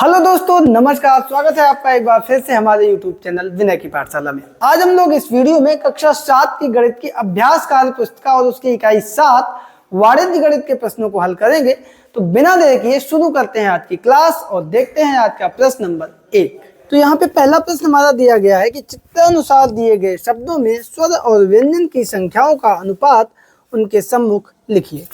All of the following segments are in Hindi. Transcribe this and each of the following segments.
हेलो दोस्तों, नमस्कार। स्वागत है आपका एक बार फिर से हमारे YouTube चैनल विनय की पाठशाला में। आज हम लोग इस वीडियो में कक्षा 7 की गणित की अभ्यास कार्य पुस्तिका और उसकी इकाई 7 वाणिज्य गणित के प्रश्नों को हल करेंगे। तो बिना देर किए शुरू करते हैं आज की क्लास और देखते हैं आज का प्रश्न नंबर 1। तो यहाँ पे पहला प्रश्न हमारा दिया गया है कि चित्रानुसार दिए गए शब्दों में स्वर और व्यंजन की संख्याओं का अनुपात उनके सम्मुख लिखिए।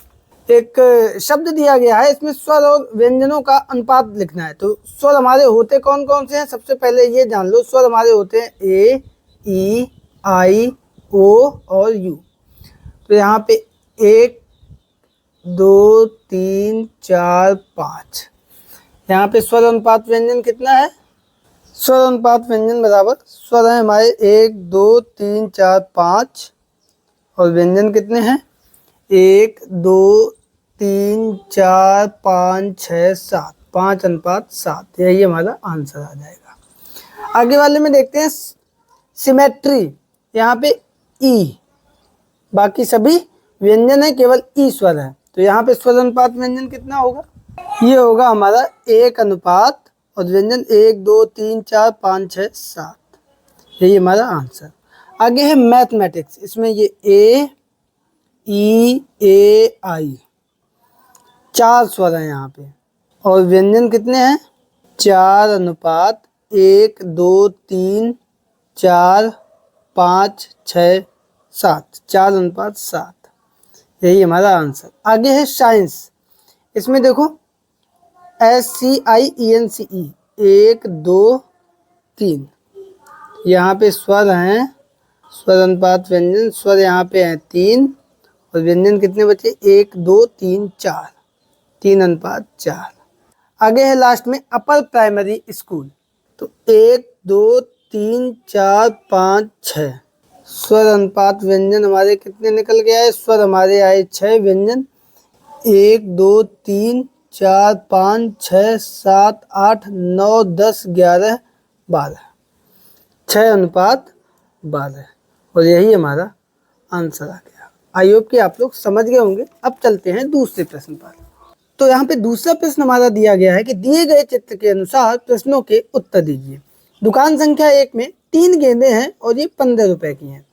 एक शब्द दिया गया है, इसमें स्वर और व्यंजनों का अनुपात लिखना है। तो स्वर हमारे होते कौन कौन से हैं? सबसे पहले ये जान लो, स्वर हमारे होते हैं ए, ई, आई, ओ और यू। तो यहाँ पे 1 2 3 4 5, यहाँ पे स्वर अनुपात व्यंजन कितना है? स्वर अनुपात व्यंजन बराबर स्वर है हमारे 1 2 3 4 5 और व्यंजन कितने हैं? 1 2 3 4 5 6 7, 5:7। यही हमारा आंसर आ जाएगा। आगे वाले में देखते हैं सिमेट्री। यहाँ पे ई, बाकी सभी व्यंजन है, केवल ई स्वर है। तो यहाँ पे स्वर अनुपात व्यंजन कितना होगा? ये होगा हमारा 1 अनुपात और व्यंजन 1 2 3 4 5 6 7। यही हमारा आंसर। आगे है मैथमेटिक्स। इसमें ये ए, ई, ए, आई 4 स्वर हैं यहाँ पे और व्यंजन कितने हैं? 4 अनुपात 1 2 3 4 5 6 7, 4:7। यही हमारा आंसर। आगे है साइंस। इसमें देखो SCIENCE 1 2 3, यहाँ पे स्वर हैं, स्वर अनुपात व्यंजन। स्वर यहाँ पे हैं 3 और व्यंजन कितने बचे? 1 2 3 4, 3:4। आगे है लास्ट में अपर प्राइमरी स्कूल। तो 1 2 3 4 5 6, स्वर अनुपात व्यंजन हमारे कितने निकल गया है? स्वर हमारे आए 6, व्यंजन 1 2 3 4 5 6 7 8 9 10 11 12, 6:12 और यही हमारा आंसर आ गया। आई होप कि आप लोग समझ गए होंगे। अब चलते हैं दूसरे प्रश्न पर। तो यहाँ पे दूसरा प्रश्न हमारा दिया गया है कि दिए गए चित्र के अनुसार प्रश्नों के उत्तर दीजिए। दुकान संख्या 1 में 3 गेंदें हैं और ये 15 रुपए की हैं।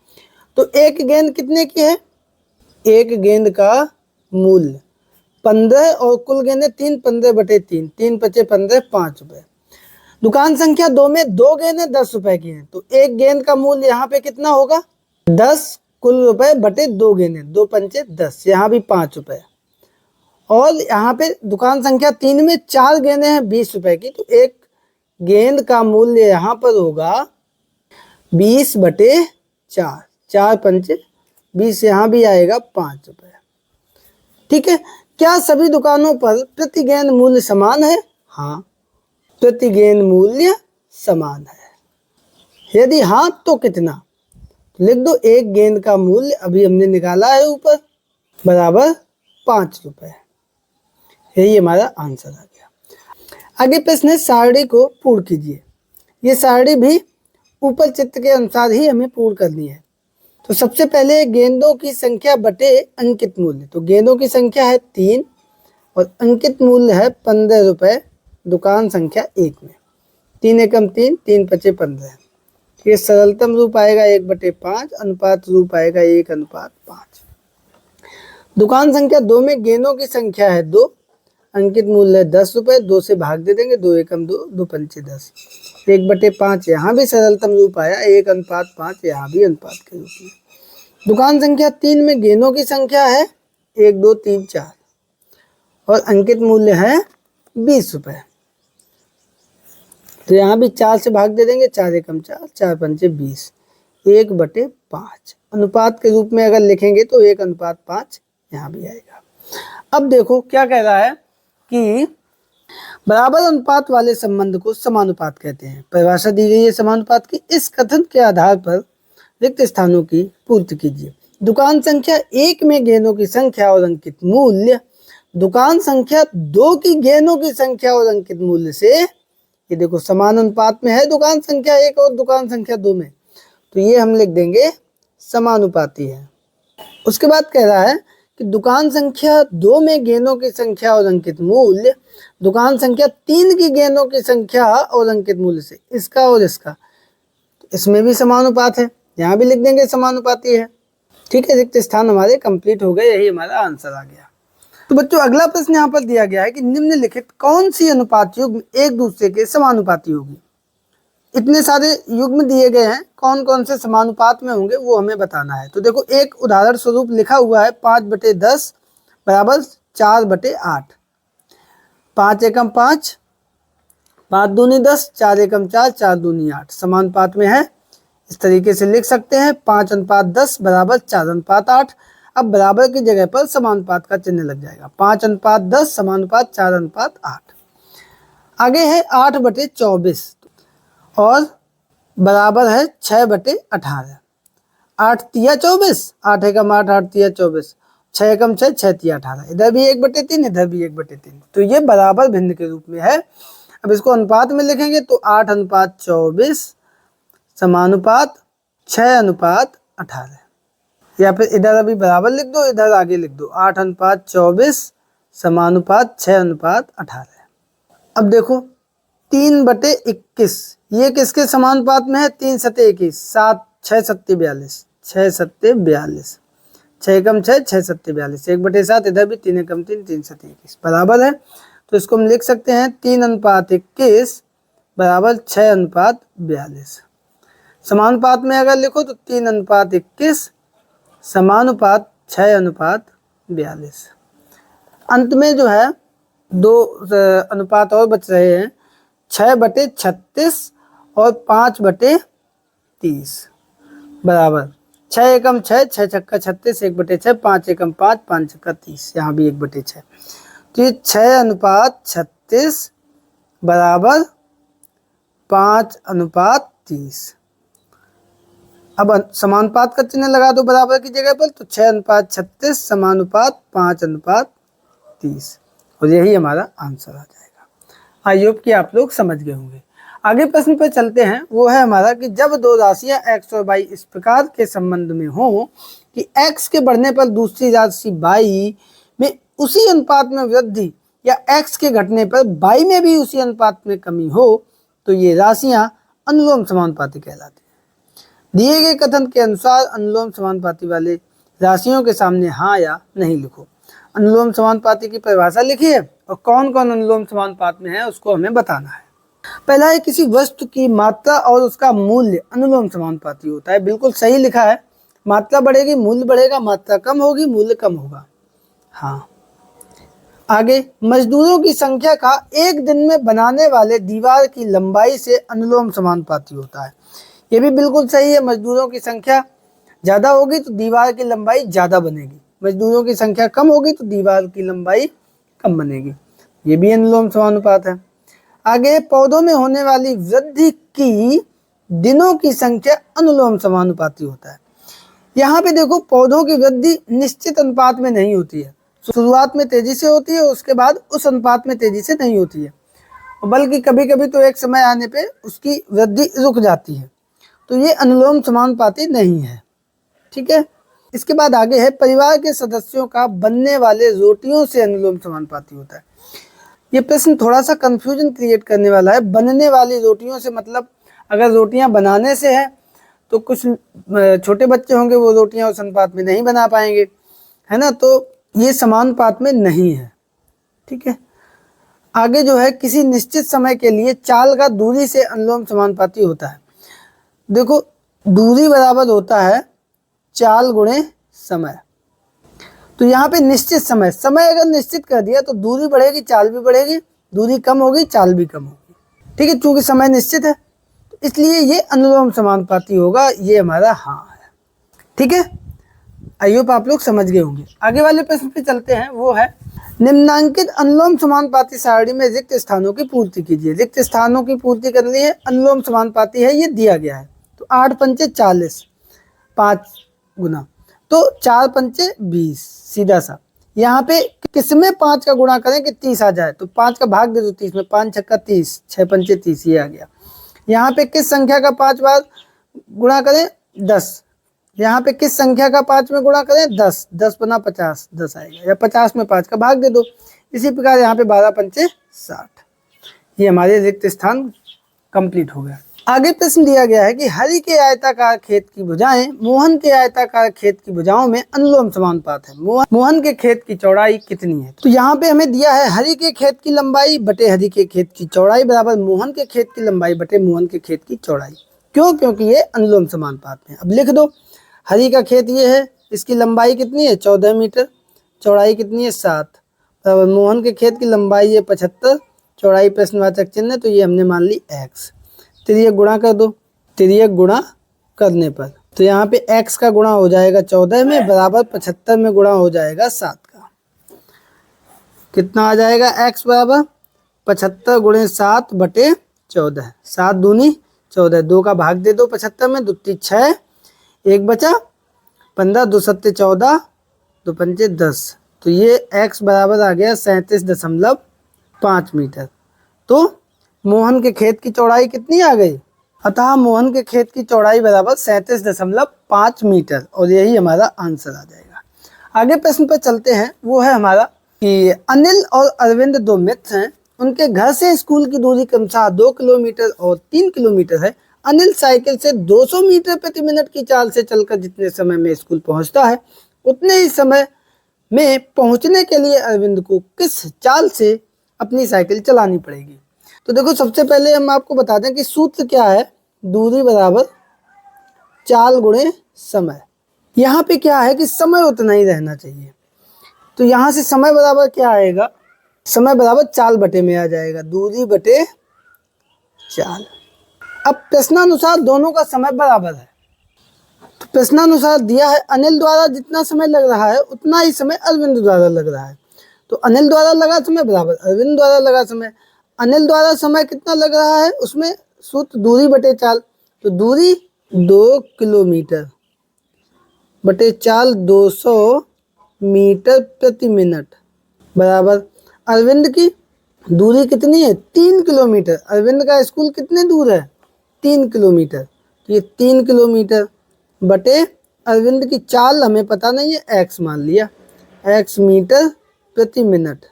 तो एक गेंद कितने की है? एक गेंद का मूल्य 15 और कुल गेंदें 3, 15/3, 3 × 5 = 15, 5 रुपए। दुकान संख्या 2 में 2 गेंदें 10 रुपए की हैं। तो एक गेंद का मूल्य यहाँ पे कितना होगा? 10 कुल रुपए बटे 2 गेंदें, 2 × 5 = 10, यहाँ भी 5 रुपए। और यहाँ पे दुकान संख्या 3 में 4 गेंदें हैं 20 रुपए की। तो एक गेंद का मूल्य यहाँ पर होगा 20/4, 4 × 20, यहाँ भी आएगा 5 रुपए। ठीक है। क्या सभी दुकानों पर प्रति गेंद मूल्य समान है? हाँ, प्रति गेंद मूल्य समान है। यदि हाँ तो कितना? लिख दो, एक गेंद का मूल्य अभी हमने निकाला है ऊपर, बराबर 5 रुपए। यही हमारा आंसर आ गया। आगे प्रश्न है सारणी को पूर्ण कीजिए। ये सारणी भी ऊपर चित्र के अनुसार ही हमें पूर्ण करनी है। तो सबसे पहले गेंदों की संख्या बटे अंकित मूल्य। तो गेंदों की संख्या है 3 और अंकित मूल्य है 15 रुपए दुकान संख्या 1 में। 3 एकम 3, 3 × 5 = 15। ये सरलतम रूप आएगा 1/5, अनुपात रूप आएगा 1:5। दुकान संख्या 2 में गेंदों की संख्या है 2, अंकित मूल्य है 10 रुपए। 2 से भाग दे देंगे, 2 एकम 2, 2 × 5 = 10। 1/5 यहाँ भी सरलतम रूप आया 1:5, यहाँ भी अनुपात के रूप में। दुकान संख्या 3 में गेंदों की संख्या है 1 2 3 4 और अंकित मूल्य है 20 रुपए। तो यहाँ भी 4 से भाग दे देंगे, 4 एकम 4, 4 × 5 = 20, 1/5। अनुपात के रूप में अगर लिखेंगे तो 1:5 यहाँ भी आएगा। अब देखो क्या कह रहा है कि बराबर अनुपात वाले संबंध को समानुपात कहते हैं। परिभाषा दी गई है समानुपात की। इस कथन के आधार पर रिक्त स्थानों की पूर्ति कीजिए। दुकान संख्या 1 में गेंदों की संख्या और अंकित मूल्य दुकान संख्या 2 की गेंदों की संख्या और अंकित मूल्य से, ये देखो समान अनुपात में है दुकान संख्या 1 और दुकान संख्या 2 में, तो ये हम लिख देंगे समानुपाती है। उसके बाद कह रहा है कि दुकान संख्या 2 में गेंदों की संख्या और अंकित मूल्य दुकान संख्या 3 की गेंदों की संख्या और अंकित मूल्य से इसका और इसका, इसमें भी समानुपात है, यहाँ भी लिख देंगे समानुपाती है। ठीक है, रिक्त स्थान हमारे कंप्लीट हो गए, यही हमारा आंसर आ गया। तो बच्चों अगला प्रश्न यहाँ पर दिया गया है कि निम्नलिखित कौन सी अनुपात युग्म एक दूसरे के समानुपाती होगी। इतने सारे युग्म दिए गए हैं, कौन कौन से समानुपात में होंगे वो हमें बताना है। तो देखो एक उदाहरण स्वरूप लिखा हुआ है 5/10 बराबर 4/8। 5 एकम 5, 5 दूनी 10, 4 एकम 4, 4 दूनी 8 समानुपात में है। इस तरीके से लिख सकते हैं 5:10 बराबर 4:8। अब बराबर की जगह पर समानुपात का चिन्ह लग जाएगा, 5:10 समानुपात 4:8। आगे है 8/24 और बराबर है 6/18। 8 तिया 24, 8 एकम 8, 8 तिया 24, 6 एकम 6, 6 तिया 18। इधर भी 1/3, इधर भी 1/3, तो ये बराबर भिन्न के रूप में है। अब इसको अनुपात में लिखेंगे तो 8:24 समानुपात 6:18, या फिर इधर अभी बराबर लिख दो, इधर आगे लिख दो 8:24 समानुपात 6:18। अब देखो 3/21 ये किसके समानुपात में है, 3 सत्ते 21, 7 6 सत्ते 42, 6 सत्ते 42, 6 एकम 6, 6 सत्ते 42, 1/7, इधर भी 3 एकम 3, 3 सत्ते 21 बराबर है। तो इसको हम लिख सकते हैं 3:21 बराबर 6:42। समानुपात में अगर लिखो तो 3:21 समानुपात 6:42। अंत में जो है दो अनुपात और बच रहे हैं, 6/36 और 5/30 बराबर 6 एकम 6, 6 छक्का 36, 1/6, 5 एकम 5, 5 छक्का 30, यहाँ भी 1/6। तो ये 6:36 बराबर 5:30। अब समानुपात का चिन्ह लगा दो बराबर की जगह पर, तो 6:36 समानुपात 5:30, और यही हमारा आंसर आ जाएगा। आई होप कि आप लोग समझ गए होंगे। आगे प्रश्न पर चलते हैं, वो है हमारा कि जब दो राशियां x और y इस प्रकार के संबंध में हो कि x के बढ़ने पर दूसरी राशि y में उसी अनुपात में वृद्धि या x के घटने पर y में भी उसी अनुपात में कमी हो, तो ये राशियां अनुलोम समानुपाती कहलाती हैं। दिए गए कथन के अनुसार अनुलोम समानुपाती वाले राशियों के सामने हाँ या नहीं लिखो। अनुलोम समानुपाती की परिभाषा लिखिए और कौन कौन अनुलोम समानुपात में है उसको हमें बताना है। पहला है किसी वस्तु की मात्रा और उसका मूल्य अनुलोम समानुपाती होता है। बिल्कुल सही लिखा है, मात्रा बढ़ेगी मूल्य बढ़ेगा, मात्रा कम होगी मूल्य कम होगा। हाँ, आगे मजदूरों की संख्या का एक दिन में बनाने वाले दीवार की लंबाई से अनुलोम समानुपाती होता है। ये भी बिल्कुल सही है, मजदूरों की संख्या ज़्यादा होगी तो दीवार की लंबाई ज़्यादा बनेगी, मजदूरों की संख्या कम होगी तो दीवार की लंबाई कम बनेगी, ये भी अनुलोम समानुपात है। आगे पौधों में होने वाली वृद्धि की दिनों की संख्या अनुलोम समानुपाती होता है। यहाँ पे देखो पौधों की वृद्धि निश्चित अनुपात में नहीं होती है, शुरुआत में तेजी से होती है, उसके बाद उस अनुपात में तेजी से नहीं होती है, बल्कि कभी कभी तो एक समय आने पे उसकी वृद्धि रुक जाती है, तो ये अनुलोम समानुपाती नहीं है। ठीक है, इसके बाद आगे है परिवार के सदस्यों का बनने वाले रोटियों से अनुलोम समानुपाती होता है। ये प्रश्न थोड़ा सा कंफ्यूजन क्रिएट करने वाला है। बनने वाली रोटियों से मतलब अगर रोटियां बनाने से है तो कुछ छोटे बच्चे होंगे वो रोटियां उस अनुपात में नहीं बना पाएंगे, है ना, तो ये समानुपात में नहीं है। ठीक है, आगे जो है किसी निश्चित समय के लिए चाल का दूरी से अनुलोम समानुपाती होता है। देखो दूरी बराबर होता है चाल गुणे समय, तो यहाँ पे निश्चित समय, समय अगर निश्चित कर दिया तो दूरी बढ़ेगी चाल भी बढ़ेगी, दूरी कम होगी चाल भी कम होगी। ठीक है, चूंकि समय निश्चित है तो इसलिए ये अनुलोम समानुपाती होगा, ये हमारा हाँ है। ठीक है, आई होप आप लोग समझ गए होंगे। आगे वाले प्रश्न पे चलते हैं, वो है निम्नांकित अनुलोम समानुपाती सारणी में रिक्त स्थानों की पूर्ति कीजिए। रिक्त स्थानों की पूर्ति करनी है, अनुलोम समानुपाती है, ये दिया गया है। तो 8 पंचे 40, 5 गुना, तो 4 पंचे 20, सीधा सा। यहाँ पे किसमें 5 का गुणा करें कि 30 आ जाए, तो 5 का भाग दे दो 30 में, 5 छक्का 30, 6 पंचे 30, ये आ गया। यहाँ पे किस संख्या का 5 बार गुणा करें, 10, यहाँ पे किस संख्या का 5 में गुणा करें? 10, 10 बना 50, 10 आएगा, या 50 में 5 का भाग दे दो। इसी प्रकार यहाँ पे 12 पंचे 60, ये हमारे रिक्त स्थान कंप्लीट हो गया। आगे प्रश्न दिया गया है कि हरि के आयताकार खेत की भुजाएं मोहन के आयताकार खेत की भुजाओं में अनुलोम समानुपात है। मोहन के खेत की चौड़ाई कितनी है? तो यहाँ पे हमें दिया है हरि के खेत की लंबाई बटे हरि के खेत की चौड़ाई बराबर मोहन के खेत की लंबाई बटे मोहन के खेत की चौड़ाई। क्यों? क्योंकि ये अनुलोम समानुपात में। अब लिख दो, हरि का खेत ये है, इसकी लंबाई कितनी है? 14 मीटर, चौड़ाई कितनी है? 7, बराबर मोहन के खेत की लंबाई है 75, चौड़ाई प्रश्नवाचक चिन्ह, तो ये हमने मान ली x। तिर्यक गुणा कर दो, तिर्यक गुणा करने पर तो यहाँ पे x का गुणा हो जाएगा 14 में, बराबर 75 में गुणा हो जाएगा 7 का। कितना आ जाएगा? x बराबर 75 गुणे 7 बटे 14, 7 दूनी 14, 2 का भाग दे दो 75 में, 2 × 6, 1 बचा 15, 2 × 7 14, 2 × 5 10, तो ये x बराबर आ गया 37.5 मीटर। तो मोहन के खेत की चौड़ाई कितनी आ गई? अतः मोहन के खेत की चौड़ाई बराबर 37.5 मीटर, और यही हमारा आंसर आ जाएगा। आगे प्रश्न पर चलते हैं, वो है हमारा कि अनिल और अरविंद 2 मित्र हैं, उनके घर से स्कूल की दूरी क्रमशः 2 किलोमीटर और 3 किलोमीटर है। अनिल साइकिल से 200 मीटर प्रति मिनट की चाल से चलकर जितने समय में स्कूल पहुंचता है, उतने ही समय में पहुंचने के लिए अरविंद को किस चाल से अपनी साइकिल चलानी पड़ेगी? तो देखो, सबसे पहले हम आपको बता दें कि सूत्र क्या है, दूरी बराबर चाल गुणे समय। यहाँ पे क्या है कि समय उतना ही रहना चाहिए, तो यहाँ से समय बराबर क्या आएगा? समय बराबर चाल बटे में आ जाएगा, दूरी बटे चाल। अब प्रश्नानुसार दोनों का समय बराबर है, तो प्रश्नानुसार दिया है अनिल द्वारा जितना समय लग रहा है उतना ही समय अरविंद द्वारा लग रहा है, तो अनिल द्वारा लगा समय बराबर अरविंद द्वारा लगा समय। अनिल द्वारा समय कितना लग रहा है, उसमें सूत्र दूरी बटे चाल, तो दूरी 2 किलोमीटर बटे चाल 200 मीटर प्रति मिनट बराबर अरविंद की दूरी कितनी है? 3 किलोमीटर। अरविंद का स्कूल कितने दूर है? 3 किलोमीटर, तो ये 3 किलोमीटर बटे अरविंद की चाल हमें पता नहीं है, x मान लिया, x मीटर प्रति मिनट।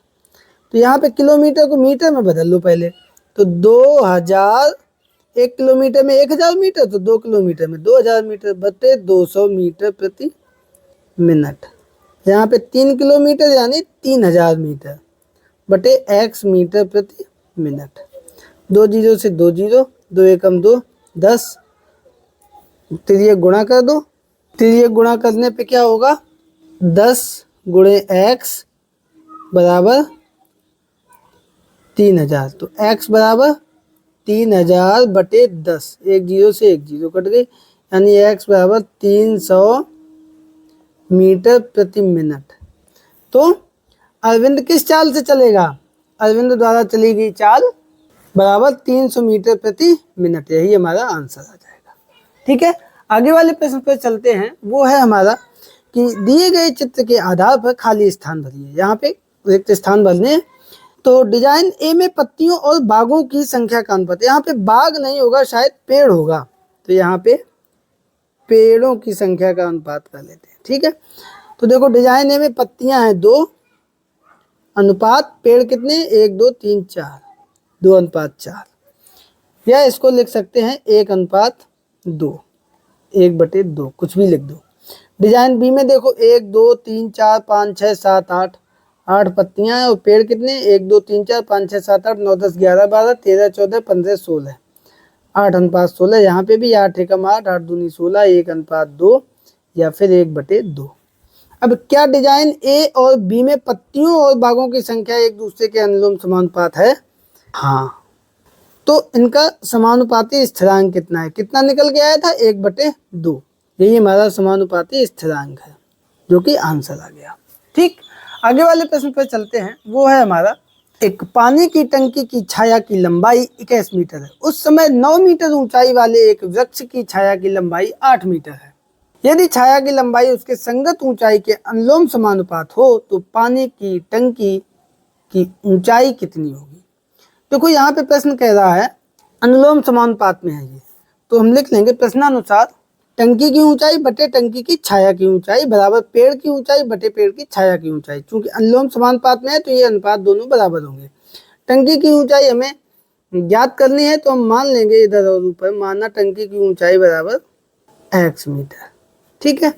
तो यहाँ पे किलोमीटर को मीटर में बदल लो पहले, तो 2000, 1 किलोमीटर में 1000 मीटर, तो 2 किलोमीटर में 2000 मीटर बटे 200 मीटर प्रति मिनट। यहाँ पे 3 किलोमीटर यानी 3000 मीटर बटे x मीटर प्रति मिनट। 2 जीरो से 2 जीरो, 2 एकम 2, 10, तिर्यक गुणा कर दो, तिर्यक गुणा करने पे क्या होगा? 10 गुणे x बराबर 3000, तो x बराबर 3000 बटे 10, 1 जीरो से 1 जीरो कट गई, यानी x बराबर 300 मीटर प्रति मिनट। तो अरविंद किस चाल से चलेगा? अरविंद द्वारा चली गई चाल बराबर 300 मीटर प्रति मिनट, यही हमारा आंसर आ जाएगा। ठीक है, आगे वाले प्रश्न पर चलते हैं, वो है हमारा कि दिए गए चित्र के आधार पर खाली स्थान भरिए। यहाँ पे रिक्त स्थान भरने हैं, तो डिजाइन ए में पत्तियों और बागों की संख्या का अनुपात, यहाँ पे बाग नहीं होगा, शायद पेड़ होगा, तो यहाँ पे पेड़ों की संख्या का अनुपात कर लेते हैं। ठीक है, तो देखो डिजाइन ए में पत्तियां हैं 2, अनुपात पेड़ कितने? 1 2 3 4, 2:4, या इसको लिख सकते हैं 1:2, 1/2, कुछ भी लिख दो। डिजाइन बी में देखो 1 2 3 4 5 6 7 8, 8 पत्तियां हैं और पेड़ कितने? 1 2 3 4 5 6 7 8 9 10 11 12 13 14 15 16, 8:16। यहाँ पे भी 8 एकम 8, 8 दूनी 16, 1:2 या फिर 1/2। अब क्या डिजाइन ए और बी में पत्तियों और बागों की संख्या एक दूसरे के अनुलोम समानुपात है? हाँ, तो इनका समानुपाती स्थिरांक कितना है? कितना निकल के आया था? 1/2, यही हमारा समानुपाती स्थिरांक है, जो कि आंसर आ गया। ठीक, आगे वाले प्रश्न पर चलते हैं, वो है हमारा एक पानी की टंकी की छाया की लंबाई 21 मीटर है। उस समय 9 मीटर ऊंचाई वाले एक वृक्ष की छाया की लंबाई 8 मीटर है। यदि छाया की लंबाई उसके संगत ऊंचाई के अनुलोम समानुपात हो तो पानी की टंकी की ऊंचाई कितनी होगी? देखो यहाँ पे प्रश्न कह रहा है अनुलोम समानुपात में है ये, तो हम लिख लेंगे प्रश्नानुसार टंकी की ऊंचाई बटे टंकी की छाया की ऊंचाई बराबर पेड़ की ऊंचाई बटे पेड़ की छाया की ऊंचाई। चूंकि अनुलोम समानुपात में है तो ये अनुपात दोनों बराबर होंगे। टंकी की ऊंचाई हमें ज्ञात करनी है तो हम मान लेंगे इधर और ऊपर, माना टंकी की ऊंचाई बराबर x मीटर। ठीक है,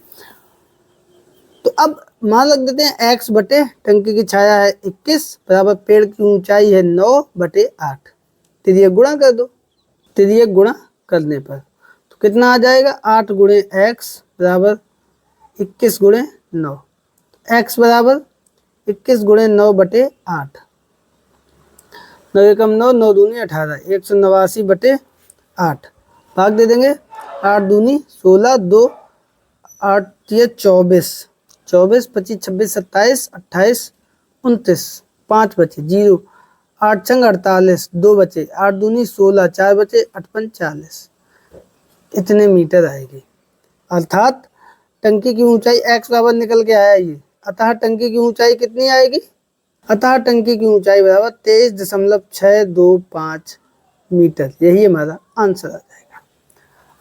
तो अब मान लग देते हैं x बटे टंकी की छाया है 21 बराबर पेड़ की ऊंचाई है 9 बटे 8। तिर्यक गुणा कर दो। तिर्यक गुणा करने पर तो कितना आ जाएगा, 8 गुणे x बराबर 21 गुणे 9। x बराबर 21 गुणे 9 बटे 8। 9 एकम 9, 9 दूनी 18, 189 बटे 8 भाग दे देंगे। 8 दूनी 16, 2 8 24, 24 25 26 27 28 29, 5 बचे 0, 8 छंग 48, 2 बचे, 8 दूनी 16, 4 बचे 58 40, इतने मीटर आएगी। अर्थात टंकी की ऊंचाई x बराबर निकल के आया ये। अतः टंकी की ऊंचाई कितनी आएगी, अतः टंकी की ऊंचाई बराबर 23.625 मीटर। यही हमारा आंसर आ जाएगा।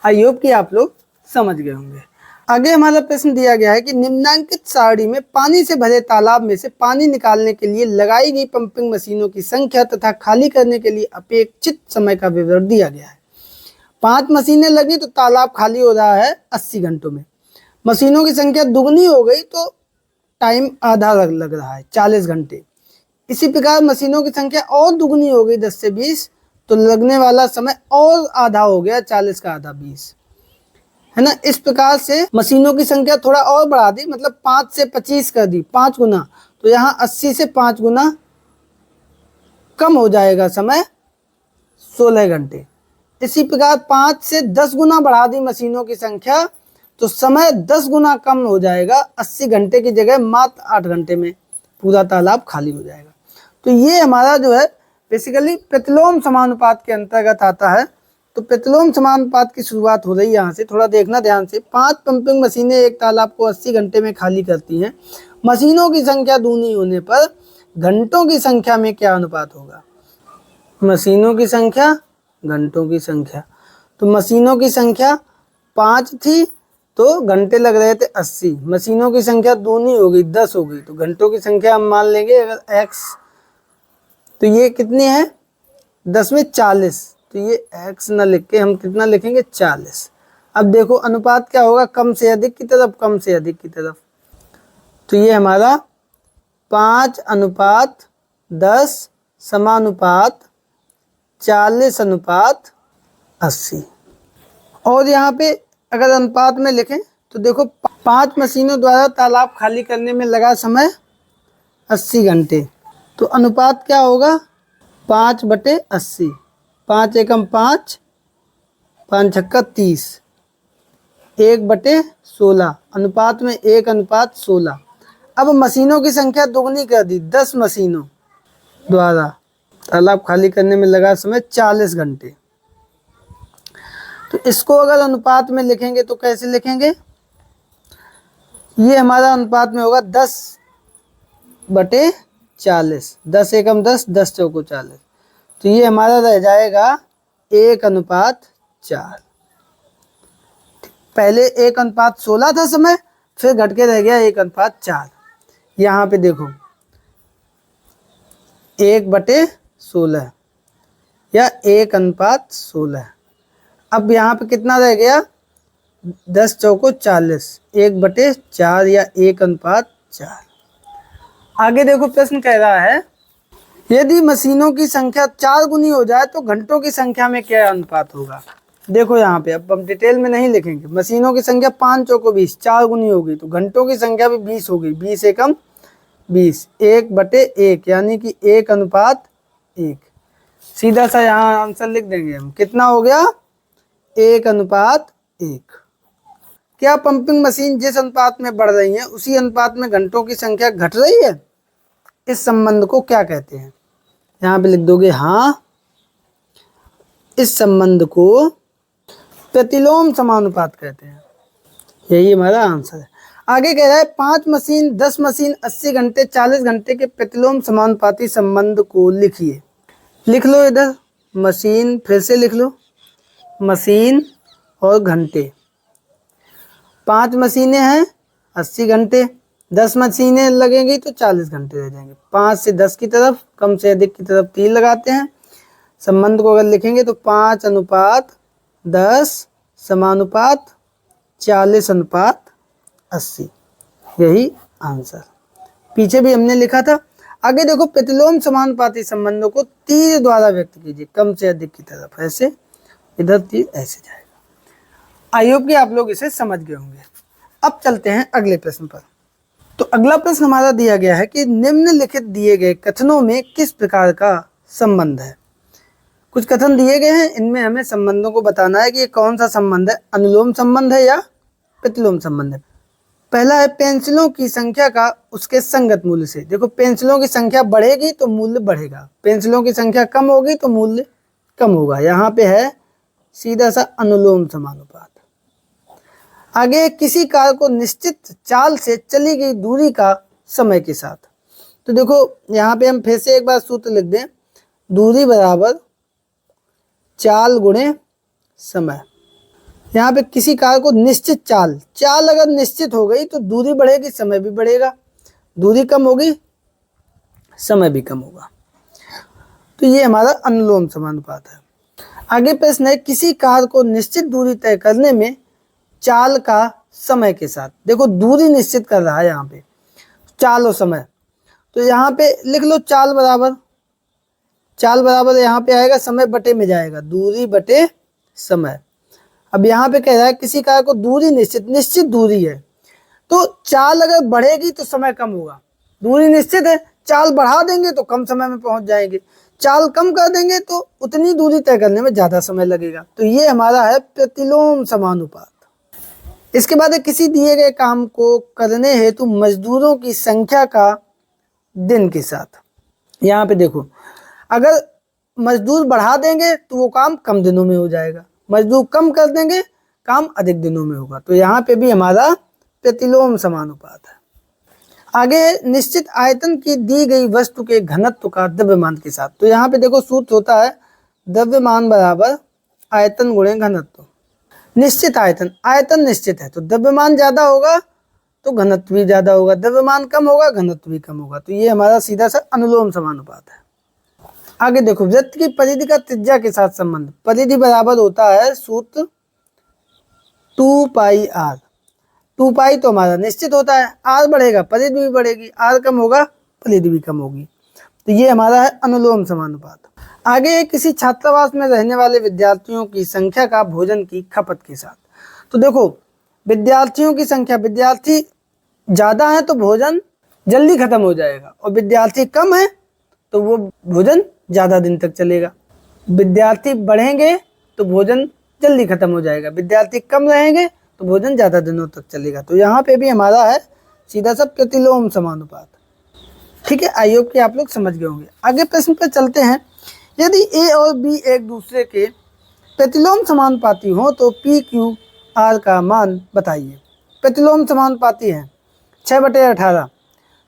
आई होप कि आप लोग समझ गए होंगे। आगे हमारा प्रश्न दिया गया है कि निम्नांकित सारणी में पानी से भरे तालाब में से पानी निकालने के लिए लगाई गई पंपिंग मशीनों की संख्या तथा खाली करने के लिए अपेक्षित समय का विवरण दिया गया है। 5 मशीनें लगी तो तालाब खाली हो रहा है 80 घंटों में। मशीनों की संख्या दुगनी हो गई तो टाइम आधा लग रहा है 40 घंटे। इसी प्रकार मशीनों की संख्या और दुगनी हो गई 10 से 20 तो लगने वाला समय और आधा हो गया, 40 का आधा 20, है ना। इस प्रकार से मशीनों की संख्या थोड़ा और बढ़ा दी, मतलब 5 से 25 कर दी, 5 गुना, तो यहाँ 80 से 5 गुना कम हो जाएगा समय, 16 घंटे। इसी प्रकार 5 से 10 गुना बढ़ा दी मशीनों की संख्या तो समय 10 गुना कम हो जाएगा, 80 घंटे की जगह मात्र 8 घंटे में पूरा तालाब खाली हो जाएगा। तो ये हमारा जो है बेसिकली प्रतिलोम समानुपात के अंतर्गत आता है। तो प्रतिलोम समानुपात की शुरुआत हो रही है यहाँ से, थोड़ा देखना ध्यान से। 5 पंपिंग मशीनें एक तालाब को 80 घंटे में खाली करती हैं। मशीनों की संख्या दूनी होने पर घंटों की संख्या में क्या अनुपात होगा, मशीनों की संख्या घंटों की संख्या। तो मशीनों की संख्या 5 थी तो घंटे लग रहे थे 80, मशीनों की संख्या दूनी हो गई 10 हो गई तो घंटों की संख्या हम मान लेंगे अगर x, तो ये कितनी है 10 में 40, तो ये x ना लिख के हम कितना लिखेंगे 40। अब देखो अनुपात क्या होगा, कम से अधिक की तरफ, कम से अधिक की तरफ। तो ये हमारा 5:10 समानुपात 40:80। और यहाँ पे अगर अनुपात में लिखें तो देखो 5 मशीनों द्वारा तालाब खाली करने में लगा समय 80 घंटे। तो अनुपात क्या होगा 5/80, 5 एकम 5, 5 छक्का 30, 1/16, अनुपात में 1:16। अब मशीनों की संख्या दुगनी कर दी, 10 मशीनों द्वारा तालाब खाली करने में लगा समय 40 घंटे। तो इसको अगर अनुपात में लिखेंगे तो कैसे लिखेंगे, ये हमारा अनुपात में होगा 10/40, 10 एकम 10, 10 चौको 40। तो ये हमारा रह जाएगा 1:4। पहले 1:16 था समय, फिर घट के रह गया 1:4। यहाँ पे देखो 1/16 या 1:16। अब यहाँ पे कितना रह गया 10 चौको 40, 1/4 या 1:4। आगे देखो प्रश्न कह रहा है यदि मशीनों की संख्या 4 गुनी हो जाए तो घंटों की संख्या में क्या अनुपात होगा। देखो यहाँ पे अब हम डिटेल में नहीं लिखेंगे। मशीनों की संख्या 5 चौको 20, 4 गुनी हो गई तो घंटों की संख्या भी 20 हो गई, 20 एकम 20, 1/1 यानी कि 1:1। सीधा सा यहाँ आंसर लिख देंगे हम, कितना हो गया 1:1। क्या पंपिंग मशीन जिस अनुपात में बढ़ रही है उसी अनुपात में घंटों की संख्या घट रही है, इस संबंध को क्या कहते हैं। यहाँ पे लिख दोगे हाँ, इस संबंध को प्रतिलोम समानुपात कहते हैं। यही हमारा आंसर है। आगे कह रहा है 5 मशीन 10 मशीन 80 घंटे 40 घंटे के प्रतिलोम समानुपाती संबंध को लिखिए। लिख लो इधर मशीन, फिर से लिख लो मशीन और घंटे। 5 मशीनें हैं 80 घंटे, 10 मशीनें लगेंगी तो 40 घंटे रह जाएंगे। 5 से 10 की तरफ, कम से अधिक की तरफ तीर लगाते हैं। संबंध को अगर लिखेंगे तो 5:10 समानुपात 40:80, यही आंसर। पीछे भी हमने लिखा था। आगे देखो, प्रतिलोम समानुपाती संबंधों को तीर द्वारा व्यक्त कीजिए, कम से अधिक की तरफ, ऐसे इधर तीर ऐसे जाएगा। आई होप कि आप लोग इसे समझ गए होंगे। अब चलते हैं अगले प्रश्न पर। तो अगला प्रश्न हमारा दिया गया है कि निम्नलिखित दिए गए कथनों में किस प्रकार का संबंध है। कुछ कथन दिए गए हैं, इनमें हमें संबंधों को बताना है कि ये कौन सा संबंध है, अनुलोम संबंध है या प्रतिलोम संबंध है। पहला है पेंसिलों की संख्या का उसके संगत मूल्य से। देखो, पेंसिलों की संख्या बढ़ेगी तो मूल्य बढ़ेगा, पेंसिलों की संख्या कम होगी तो मूल्य कम होगा। यहाँ पे है सीधा सा अनुलोम समानुपात। आगे, किसी कार को निश्चित चाल से चली गई दूरी का समय के साथ। तो देखो, यहाँ पे हम फिर से एक बार सूत्र लिख दें, दूरी बराबर चाल गुणे समय। यहाँ पे किसी कार को निश्चित चाल, चाल अगर निश्चित हो गई तो दूरी बढ़ेगी, समय भी बढ़ेगा, दूरी कम होगी, समय भी कम होगा। तो ये हमारा अनुलोम समानुपात है। आगे प्रश्न है, किसी कार को निश्चित दूरी तय करने में चाल का समय के साथ। देखो, दूरी निश्चित कर रहा है यहाँ पे, चाल और समय। तो यहाँ पे लिख लो चाल बराबर यहाँ पे आएगा समय बटे में जाएगा, दूरी बटे समय। अब यहाँ पे कह रहा है किसी कार को दूरी निश्चित दूरी है, तो चाल अगर बढ़ेगी तो समय कम होगा। दूरी निश्चित है, चाल बढ़ा देंगे तो कम समय में पहुंच जाएंगे, चाल कम कर देंगे तो उतनी दूरी तय करने में ज्यादा समय लगेगा। तो ये हमारा है प्रतिलोम समानुपात। इसके बाद किसी दिए गए काम को करने हेतु मजदूरों की संख्या का दिन के साथ। यहाँ पे देखो, अगर मजदूर बढ़ा देंगे तो वो काम कम दिनों में हो जाएगा, मजदूर कम कर देंगे काम अधिक दिनों में होगा। तो यहाँ पे भी हमारा प्रतिलोम समानुपात है। आगे, निश्चित आयतन की दी गई वस्तु के घनत्व का द्रव्यमान के साथ। तो यहाँ पे देखो, सूत्र होता है द्रव्यमान बराबर आयतन गुणे घनत्व। निश्चित आयतन निश्चित है तो द्रव्यमान ज्यादा होगा तो घनत्व भी ज्यादा होगा, द्रव्यमान कम होगा घनत्व भी कम होगा। तो ये हमारा सीधा सा अनुलोम समानुपात है। आगे देखो, वृत्त की परिधि का त्रिज्या के साथ संबंध। परिधि बराबर होता है सूत्र 2πr। 2π तो हमारा निश्चित होता है, r बढ़ेगा परिधि भी बढ़ेगी, r कम होगा परिधि भी कम होगी। तो ये हमारा है अनुलोम समानुपात। आगे, किसी छात्रावास में रहने वाले विद्यार्थियों की संख्या का भोजन की खपत के साथ। तो देखो, विद्यार्थियों की संख्या, विद्यार्थी ज़्यादा है तो भोजन जल्दी खत्म हो जाएगा, और विद्यार्थी कम है तो वो भोजन ज़्यादा दिन तक चलेगा। विद्यार्थी बढ़ेंगे तो भोजन जल्दी खत्म हो जाएगा, विद्यार्थी कम रहेंगे तो भोजन ज़्यादा दिनों तक चलेगा। तो यहाँ पे भी हमारा है सीधा सा प्रतिलोम समानुपात। ठीक है, आई होप कि आप लोग समझ गए होंगे। आगे प्रश्न पर चलते हैं। यदि ए और बी एक दूसरे के प्रतिलोम समानुपाती हो तो पी क्यू आर का मान बताइए। प्रतिलोम समानुपाती है 6/18।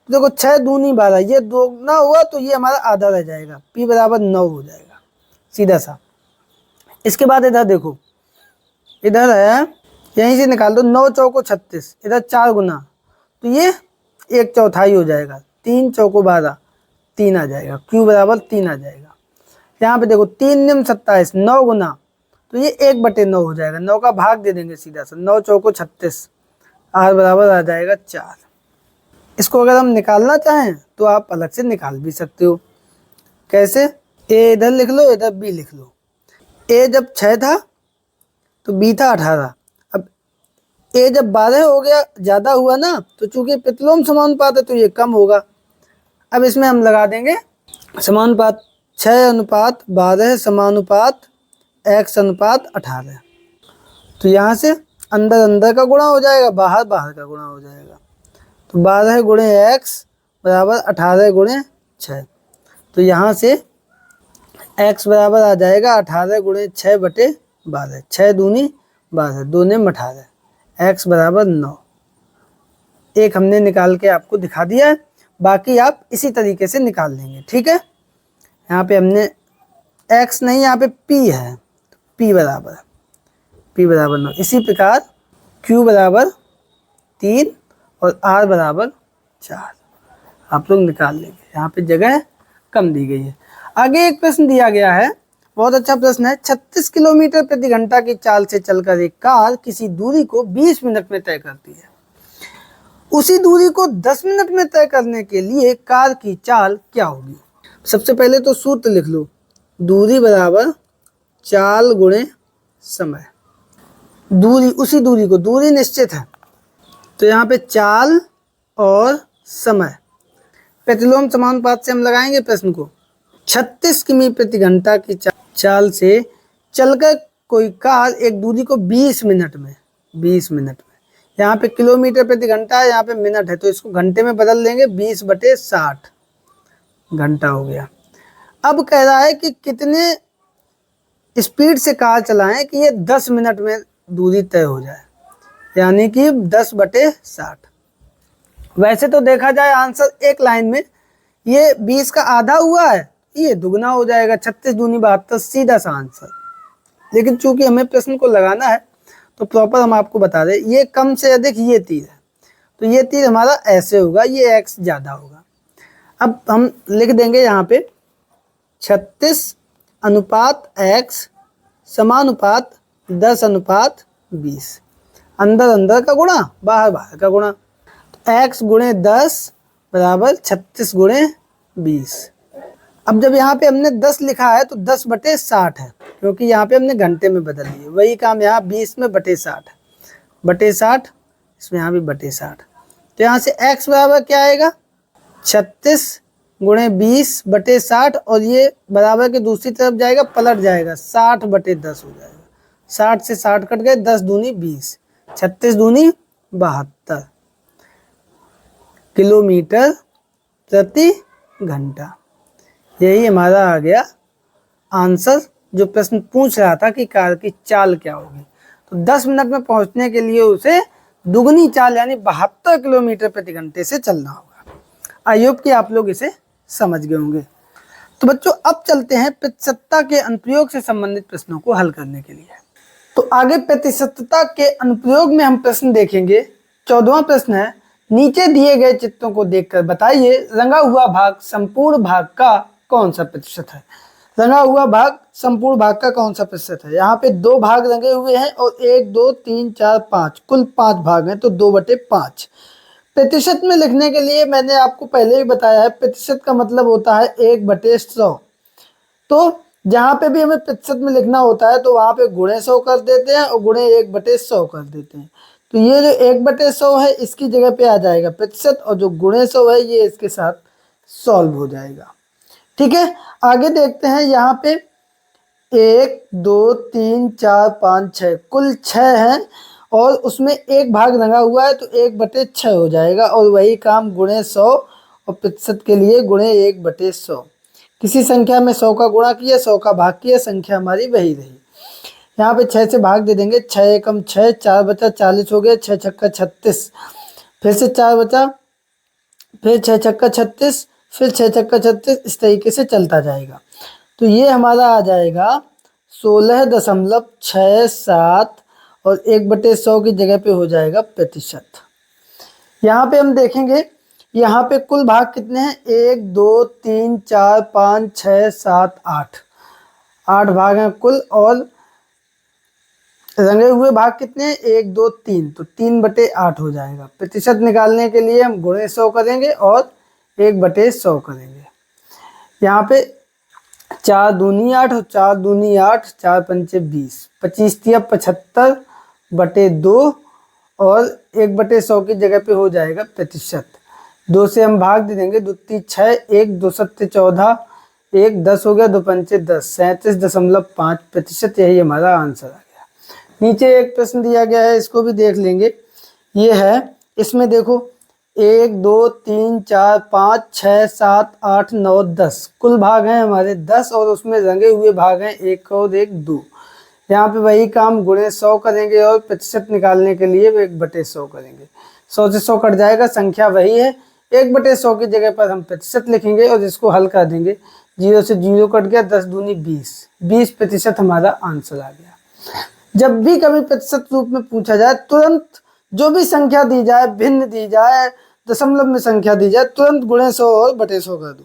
तो देखो, 6 दूनी 12, ये दोगुना हुआ तो ये हमारा आधा रह जाएगा, पी बराबर 9 हो जाएगा सीधा सा। इसके बाद इधर देखो, इधर है, यहीं से निकाल दो, 9 चौको 36, इधर 4 गुना तो ये 1/4 हो जाएगा, 3 चौको 12, 3 आ जाएगा, क्यू बराबर 3 आ जाएगा। यहाँ पे देखो, 3 निम 27, 9 गुना तो ये 1/9 हो जाएगा, 9 का भाग दे देंगे सीधा सा, 9 चौको 36, आर बराबर आ जाएगा 4। इसको अगर हम निकालना चाहें तो आप अलग से निकाल भी सकते हो। कैसे? ए इधर लिख लो, इधर बी लिख लो। ए जब 6 था तो बी था 18। अब ए जब 12 हो गया, ज़्यादा हुआ ना, तो चूंकि प्रतिलोम समानुपात है तो ये कम होगा। अब इसमें हम लगा देंगे समानुपात 6:12 समानुपात x/18। तो यहाँ से अंदर अंदर का गुणा हो जाएगा, बाहर बाहर का गुणा हो जाएगा। तो 12 गुणे x बराबर 18 गुणे 6। तो यहाँ से x बराबर आ जाएगा 18 गुणे 6/12, 6 दूनी 12, 2 ने 18, x बराबर 9। एक हमने निकाल के आपको दिखा दिया है, बाकी आप इसी तरीके से निकाल लेंगे। ठीक है, यहाँ पे हमने x नहीं, यहाँ पे p है, p बराबर 9। इसी प्रकार q बराबर 3 और r बराबर 4। आप लोग निकाल लेंगे, यहाँ पे जगह कम दी गई है। आगे एक प्रश्न दिया गया है, बहुत अच्छा प्रश्न है। 36 किलोमीटर प्रति घंटा की चाल से चलकर एक कार किसी दूरी को 20 मिनट में तय करती है। उसी दूरी को 10 मिनट में तय करने के लिए कार की चाल क्या होगी? सबसे पहले तो सूत्र लिख लो, दूरी बराबर चाल गुणे समय। दूरी, उसी दूरी को, दूरी निश्चित है तो यहाँ पे चाल और समय प्रतिलोम समानुपात से हम लगाएंगे प्रश्न को। 36 किमी प्रति घंटा की चाल से चलकर कोई कार एक दूरी को 20 मिनट में, यहाँ पे किलोमीटर प्रति घंटा है, यहाँ पे मिनट है तो इसको घंटे में बदल देंगे, 20/60 घंटा हो गया। अब कह रहा है कि कितने स्पीड से कार चलाएं कि ये 10 मिनट में दूरी तय हो जाए, यानी कि 10/60। वैसे तो देखा जाए आंसर एक लाइन में ये 20 का आधा हुआ है, ये दुगना हो जाएगा, 36 दूनी 72, सीधा सा आंसर। लेकिन चूंकि हमें प्रश्न को लगाना है तो प्रॉपर हम आपको बता दें, ये कम से अधिक ये तीर है तो ये तीर हमारा ऐसे होगा, ये x ज़्यादा होगा। अब हम लिख देंगे यहाँ पे 36 अनुपात x समानुपात 10/20, अंदर अंदर का गुणा बाहर बाहर का गुणा, तो x गुणे 10 बराबर 36 गुणे 20। अब जब यहाँ पे हमने 10 लिखा है तो 10/60 है, क्योंकि यहाँ पे हमने घंटे में बदल दिए। वही काम यहाँ 20 में /60 है, /60 इसमें यहाँ भी /60। तो यहाँ से x बराबर क्या आएगा, 36 गुणे 20/60, और ये बराबर के दूसरी तरफ जाएगा, पलट जाएगा, 60/10 हो जाएगा। 60 से 60 कट गए, 10 दूनी 20, 36 दूनी 72 किलोमीटर प्रति घंटा। यही हमारा आ गया आंसर, जो प्रश्न पूछ रहा था कि कार की चाल क्या होगी। तो 10 मिनट में पहुंचने के लिए उसे दुगनी चाल यानी 72 किलोमीटर प्रति घंटे से चलना होगा। आई होप कि आप लोग इसे समझ गए होंगे। तो बच्चों अब चलते हैं प्रतिशतता के अनुप्रयोग से संबंधित प्रश्नों को हल करने के लिए। तो आगे प्रतिशतता के अनुप्रयोग में हम प्रश्न देखेंगे। 14वां प्रश्न है, नीचे दिए गए चित्रों को देखकर बताइए रंगा हुआ भाग संपूर्ण भाग का कौन सा प्रतिशत है। रंगा हुआ भाग संपूर्ण भाग का कौन सा प्रतिशत है। यहाँ पे 2 भाग रंगे हुए हैं और 1 2 3 4 5 कुल 5 भाग हैं, तो 2/5। प्रतिशत में लिखने के लिए मैंने आपको पहले ही बताया है, प्रतिशत का मतलब होता है 1/100। तो जहाँ पे भी हमें प्रतिशत में लिखना होता है तो वहाँ पे गुणे 100 कर देते हैं और गुणे 1/100 कर देते हैं। तो ये जो 1/100 है इसकी जगह पे आ जाएगा प्रतिशत, और जो गुणे 100 है ये इसके साथ सॉल्व हो जाएगा। ठीक है, आगे देखते हैं। यहाँ पे 1 2 3 4 5 6 कुल 6 हैं और उसमें एक भाग रंगा हुआ है तो 1/6 हो जाएगा, और वही काम गुणे 100 और प्रतिशत के लिए गुणे 1/100। किसी संख्या में 100 का गुणा किया, 100 का भाग किया, संख्या हमारी वही रही। यहाँ पे 6 से भाग दे देंगे, 6 एकम 6, 4 बचा 40 हो गया, 6 छक्का 36, फिर से 4 बचा, फिर 6 छक्का 36, फिर 6 छक्का 36, इस तरीके से चलता जाएगा। तो ये हमारा आ जाएगा 16.67 और 1/100 की जगह पे हो जाएगा प्रतिशत। यहाँ पे हम देखेंगे, यहाँ पे कुल भाग कितने हैं, 1 2 3 4 5 6 7 8 भाग हैं कुल, और रंगे हुए भाग कितने हैं, 1 2 3, तो 3/8 हो जाएगा। प्रतिशत निकालने के लिए हम गुणे 100 करेंगे और 1/100 करेंगे। यहाँ पे 4 दूनी 8 और 4 दूनी 8, 4 पंचे 20, 25 तिया 75/2 और 1/100 की जगह पे हो जाएगा प्रतिशत। 2 से हम भाग दे देंगे, 2 3 6, 1 2 7 14, 1 10 हो गया, 2 पंचे 10, 37.5 प्रतिशत। यही हमारा आंसर आ गया। नीचे एक प्रश्न दिया गया है, इसको भी देख लेंगे। ये है, इसमें देखो 1 2 3 4 5 6 7 8 9 10 कुल भाग हैं हमारे 10, और उसमें रंगे हुए भाग हैं 1 और 1 2। यहाँ पे वही काम गुणे 100 करेंगे और प्रतिशत निकालने के लिए 1/100 करेंगे। 100 से 100 कट जाएगा, संख्या वही है। 1/100 की जगह पर हम प्रतिशत लिखेंगे और इसको हल कर देंगे। 0 से 0 कट गया, 10 दूनी 20, 20% हमारा आंसर आ गया। जब भी कभी प्रतिशत रूप में पूछा जाए तुरंत जो भी संख्या दी जाए, भिन्न दी जाए, दशमलव में संख्या दी जाए, तुरंत गुणे 100 और बटे 100 कर दो।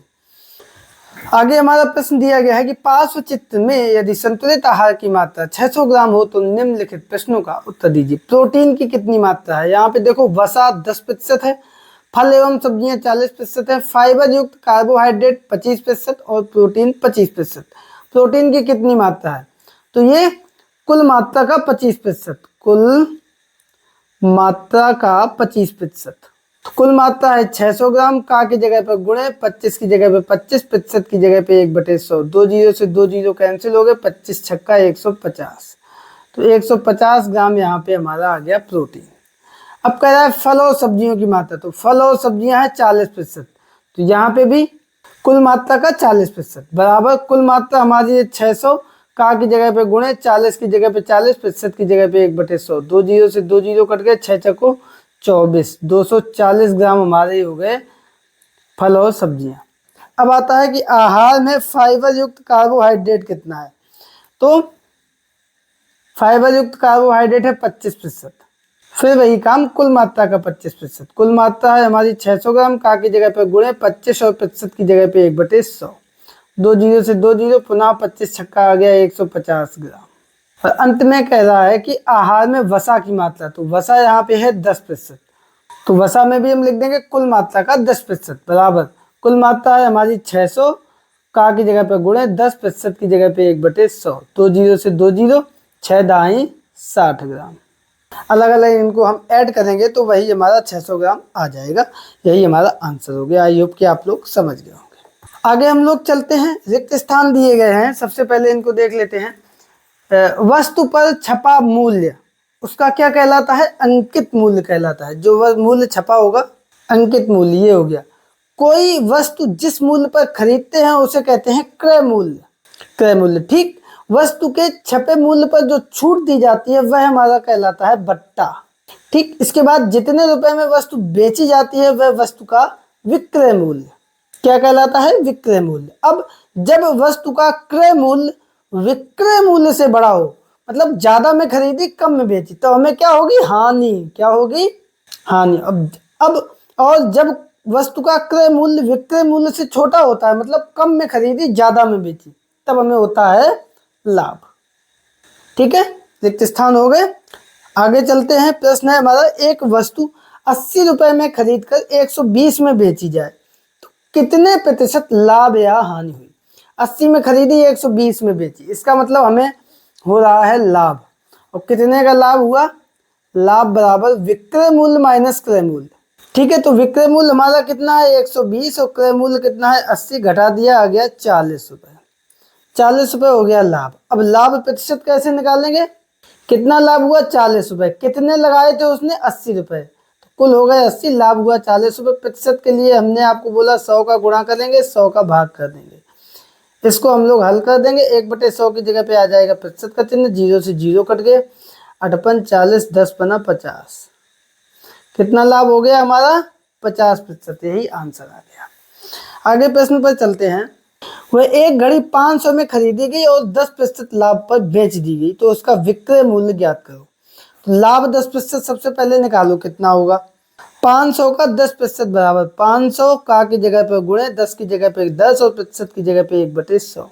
आगे हमारा प्रश्न दिया गया है कि पार्श्व चित्र में यदि संतुलित आहार की मात्रा 600 ग्राम हो तो निम्नलिखित प्रश्नों का उत्तर दीजिए। प्रोटीन की कितनी मात्रा है? यहाँ पे देखो वसा 10% है, फल एवं सब्जियां 40% है, फाइबर युक्त कार्बोहाइड्रेट 25% और प्रोटीन 25%। प्रोटीन की कितनी मात्रा है? तो ये कुल मात्रा का 25%, कुल मात्रा का 25%। तो कुल मात्रा है 600 ग्राम, का की जगह पर गुणे, 25 की जगह पे 25, प्रतिशत की जगह पे 1/100, 2 जीरो से 2 जीरो कैंसिल हो गए, 25 छक्का 150। तो 150 ग्राम यहाँ पे हमारा आ गया प्रोटीन। अब कह रहा है फल और सब्जियों की मात्रा, तो फल और सब्जियां हैं 40%, तो यहाँ पे भी कुल मात्रा का 40% बराबर कुल मात्रा हमारी है 600, का की जगह पे गुणे, 40 की जगह पे 40, प्रतिशत की जगह पे 1/100, 2 जीरो से 2 जीरो कट गए, 6 चक्को 24, 240 ग्राम हमारे हो गए फल और सब्जियां। अब आता है कि आहार में फाइबर युक्त कार्बोहाइड्रेट कितना है? तो फाइबर युक्त कार्बोहाइड्रेट है 25%। फिर वही काम कुल मात्रा का 25%, कुल मात्रा है हमारी 600 ग्राम, का की जगह पे गुणे, 25 और प्रतिशत की जगह पे 1/100, 2 जीरो से 2 जीरो, पुनः 25 छक्का आ गया 150 ग्राम। और अंत में कह रहा है कि आहार में वसा की मात्रा, तो वसा यहाँ पे है 10%, तो वसा में भी हम लिख देंगे कुल मात्रा का 10% बराबर कुल मात्रा है हमारी 600, का की जगह पे गुणे, 10 प्रतिशत की जगह पे 1/100, 2 जीरो से 2 जीरो, 6 दाई 60 ग्राम। अलग अलग इनको हम ऐड करेंगे तो वही हमारा 600 ग्राम आ जाएगा। यही हमारा आंसर हो गया। आई होप कि आप लोग समझ गए होंगे। आगे हम लोग चलते हैं, रिक्त स्थान दिए गए हैं, सबसे पहले इनको देख लेते हैं। वस्तु पर छपा मूल्य उसका क्या कहलाता है? अंकित मूल्य कहलाता है। जो वह मूल्य छपा होगा अंकित मूल्य, ये हो गया। कोई वस्तु जिस मूल्य पर खरीदते हैं उसे कहते हैं क्रय मूल्य। क्रय मूल्य, ठीक। वस्तु के छपे मूल्य पर जो छूट दी जाती है वह हमारा कहलाता है बट्टा, ठीक। इसके बाद जितने रुपए में वस्तु बेची जाती है वह वस्तु का विक्रय मूल्य क्या कहलाता है? विक्रय मूल्य। अब जब वस्तु का क्रय मूल्य विक्रय मूल्य से बड़ा हो, मतलब ज्यादा में खरीदी कम में बेची, तो हमें क्या होगी? हानि। क्या होगी? हानि। अब और जब वस्तु का क्रय मूल्य विक्रय मूल्य से छोटा होता है, मतलब कम में खरीदी ज्यादा में बेची, तब हमें होता है लाभ। ठीक है, रिक्त स्थान हो गए। आगे चलते हैं। प्रश्न है हमारा, एक वस्तु 80 रुपए में खरीद कर 120 में बेची जाए तो कितने प्रतिशत लाभ या हानि हुई? 80 में खरीदी, 120 में बेची, इसका मतलब हमें हो रहा है लाभ। और कितने का लाभ हुआ? लाभ बराबर विक्रय मूल्य माइनस क्रय मूल्य। ठीक है, तो विक्रय मूल्य हमारा कितना है? 120, और क्रय मूल्य कितना है? 80, घटा दिया, आ गया 40 रुपए। 40 रुपए हो गया लाभ। अब लाभ प्रतिशत कैसे निकालेंगे? कितना लाभ हुआ? 40 रुपए। कितने लगाए थे उसने? 80 रुपए, तो कुल हो गए 80, लाभ हुआ 40 रुपए। प्रतिशत के लिए हमने आपको बोला 100 का गुणा करेंगे, 100 का भाग कर देंगे। इसको हम लोग हल कर देंगे। 1/100 की जगह पे आ जाएगा प्रतिशत का चिन्ह, 0 से 0 कट गए, 58 40 10 पना 50। कितना लाभ हो गया हमारा? 50%। यही आंसर आ गया। आगे प्रश्न पर चलते हैं। वह एक घड़ी 500 में खरीदी गई और 10% लाभ पर बेच दी गई, तो उसका विक्रय मूल्य ज्ञात करो। तो लाभ 10% सबसे पहले निकालो, कितना होगा? 500 का 10% बराबर 500, का की जगह पर गुणे, 10 की जगह पे 10 और प्रतिशत की जगह पे 1/100,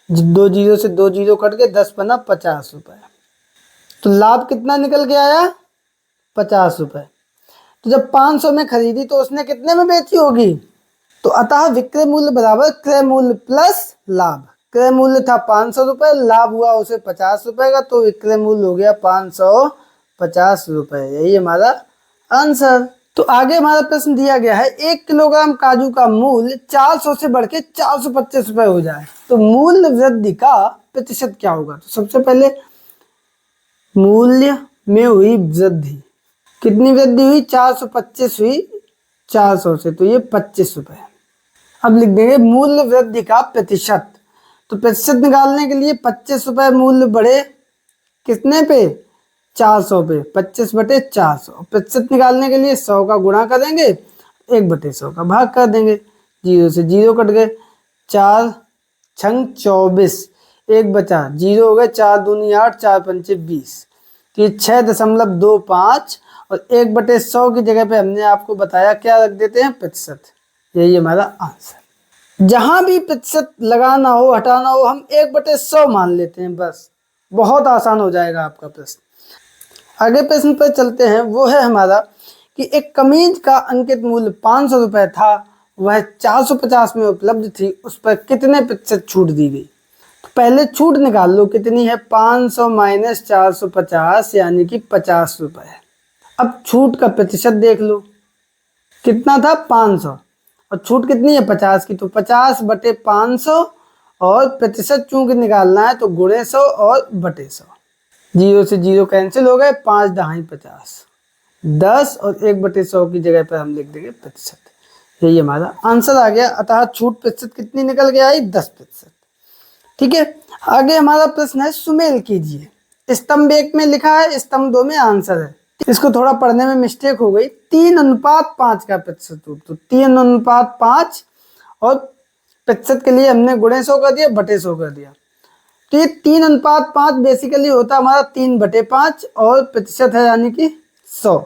2 जीरो से 2 जीरो कट के 10 पना 50 रुपए। तो लाभ कितना निकल के आया? 50 रुपए। तो जब 500 में खरीदी तो उसने कितने में बेची होगी? तो अतः विक्रय मूल्य बराबर क्रय मूल्य प्लस लाभ। क्रय मूल्य था 500 रुपए, लाभ हुआ उसे 50 रुपए का, तो विक्रय मूल्य हो गया 550 रुपए। यही हमारा आंसर। तो आगे हमारा प्रश्न दिया गया है, 1 किलोग्राम काजू का मूल्य 400 से बढ़ के 425 रुपए हो जाए तो मूल्य वृद्धि का प्रतिशत क्या होगा? तो सबसे पहले मूल्य में हुई वृद्धि, कितनी वृद्धि हुई? 425 हुई 400 से, तो ये 25 रुपए। अब लिख देंगे मूल्य वृद्धि का प्रतिशत। तो प्रतिशत निकालने के लिए 25 रुपए मूल्य बढ़े कितने पे? 400 पे, 25/400। प्रतिशत निकालने के लिए 100 का गुणा करेंगे, 1/100 का भाग कर देंगे, 0 से 0 कट गए, 4 छंग 24, 1 बचा, 0 हो गए, 4 दूनी 8, 4 पंचे 20, तो ये 6.25 और 1/100 की जगह पे हमने आपको बताया क्या रख देते हैं, प्रतिशत। यही हमारा आंसर। जहां भी प्रतिशत लगाना हो हटाना हो हम 1/100 मान लेते हैं, बस बहुत आसान हो जाएगा आपका प्रश्न। आगे प्रश्न पर चलते हैं, वो है हमारा कि एक कमीज का अंकित मूल्य 500 रुपए था, वह 450 में उपलब्ध थी, उस पर कितने प्रतिशत छूट दी गई। तो पहले छूट निकाल लो, कितनी है, 500 माइनस 450 यानी कि 50 रुपए। अब छूट का प्रतिशत देख लो, कितना था 500 और छूट कितनी है 50 की, तो 50/500 और प्रतिशत चूंकि निकालना है तो गुणे 100 और बटे 100। 0 से 0 कैंसिल हो गए, 5 दहाई 50, 10 और 1/100 की जगह पर हम लिख देंगे प्रतिशत। यही हमारा आंसर आ गया। अतः छूट प्रतिशत कितनी निकल के आई, 10%। ठीक है, आगे हमारा प्रश्न है, सुमेल कीजिए। स्तंभ 1 में लिखा है, स्तंभ 2 में आंसर है। इसको थोड़ा पढ़ने में मिस्टेक हो गई। 3:5 का प्रतिशत रूप, तो 3:5 और प्रतिशत के लिए हमने गुणे 100 कर दिया, बटे 100 कर दिया। तो ये 3:5 बेसिकली होता है हमारा 3/5 और प्रतिशत है यानी कि 100,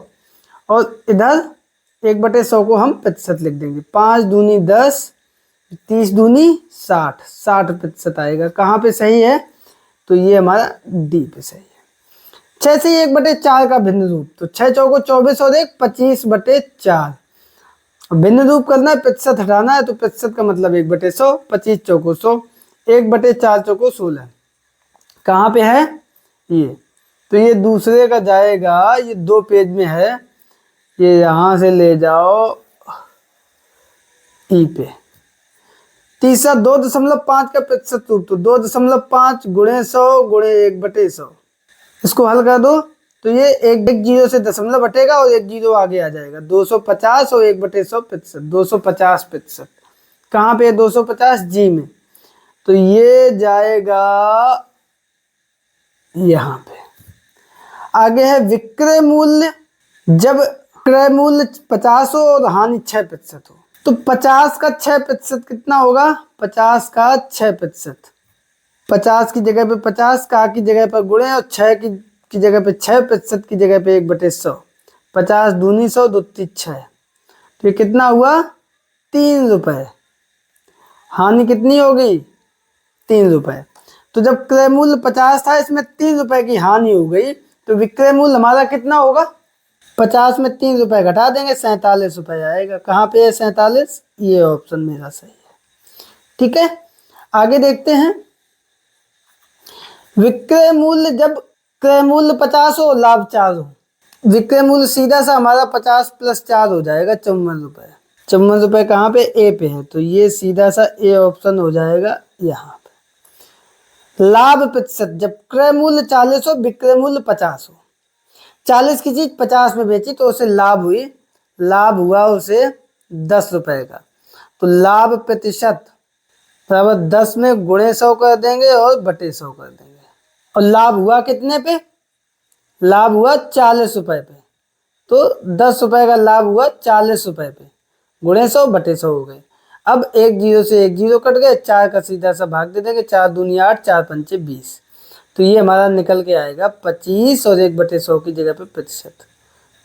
और इधर 1/100 को हम प्रतिशत लिख देंगे। 5 दूनी 10, 30 दूनी 60, 60% आएगा। कहाँ पे सही है, तो ये हमारा डी पे सही है। 6 से 1/4 का भिन्न रूप, तो 6 चौको 24 और 1 25/4। भिन्न रूप करना है, प्रतिशत हटाना है, तो प्रतिशत का मतलब 1/100, 25 चौको 100, 1/4 चौको 16। कहाँ पे है ये, तो ये दूसरे का जाएगा, ये 2 पेज में है, ये यहां से ले जाओ ई पे। तीसरा 2.5 का प्रतिशत रूप, तो 2.5 गुणे 100 गुणे 1/100। इसको हल कर दो तो ये एक 0 से दशमलव हटेगा और 1 0 आगे आ जाएगा। 250 और 1/100 प्रतिशत, 250%। कहाँ पे है 250, जी में, तो ये जाएगा यहाँ पे। आगे है विक्रय मूल्य, जब क्रय मूल्य 50 हो और हानि 6% हो, तो 50 का 6% कितना होगा, 50 का 6%। 50 की जगह पे 50, का की जगह पर गुणे और 6 की जगह पे 6% की जगह पे 1/100। 50 दूनी 100, 2 3 6, तो ये कितना हुआ 3 रुपए। हानि कितनी होगी 3 रुपए। तो जब क्रय मूल्य 50 था, इसमें 3 रुपए की हानि हो गई, तो विक्रय मूल्य हमारा कितना होगा, 50 में 3 रुपए घटा देंगे, 47 रुपए आएगा। कहाँ पे है 47, ये ऑप्शन मेरा सही है। ठीक है, आगे देखते हैं। विक्रय मूल्य, जब क्रय मूल्य 50 हो लाभ 4 हो, विक्रय मूल्य सीधा सा हमारा 50 + 4 हो जाएगा 54 रुपए। 54 रुपए कहाँ पे, ए पे है, तो ये सीधा सा ए ऑप्शन हो जाएगा यहाँ पे। लाभ प्रतिशत, जब क्रय मूल्य 40 हो विक्रय मूल्य 50 हो, 40 की चीज 50 में बेची तो उसे लाभ हुई, लाभ हुआ उसे 10 रुपए का, तो लाभ प्रतिशत बराबर 10 में गुणे 100 कर देंगे और बटे 100 कर देंगे। और लाभ हुआ कितने पे, लाभ हुआ 40 रुपए पे, तो 10 रुपए का लाभ हुआ 40 रुपए पे, गुणे 100 बटे 100 हो गए। अब 1 0 से 1 0 कट गए, 4 का सीधा सा भाग दे देंगे, 4 दूनी 8, 4 पंचे 20, तो ये हमारा निकल के आएगा 25 और 1/100 की जगह पे प्रतिशत,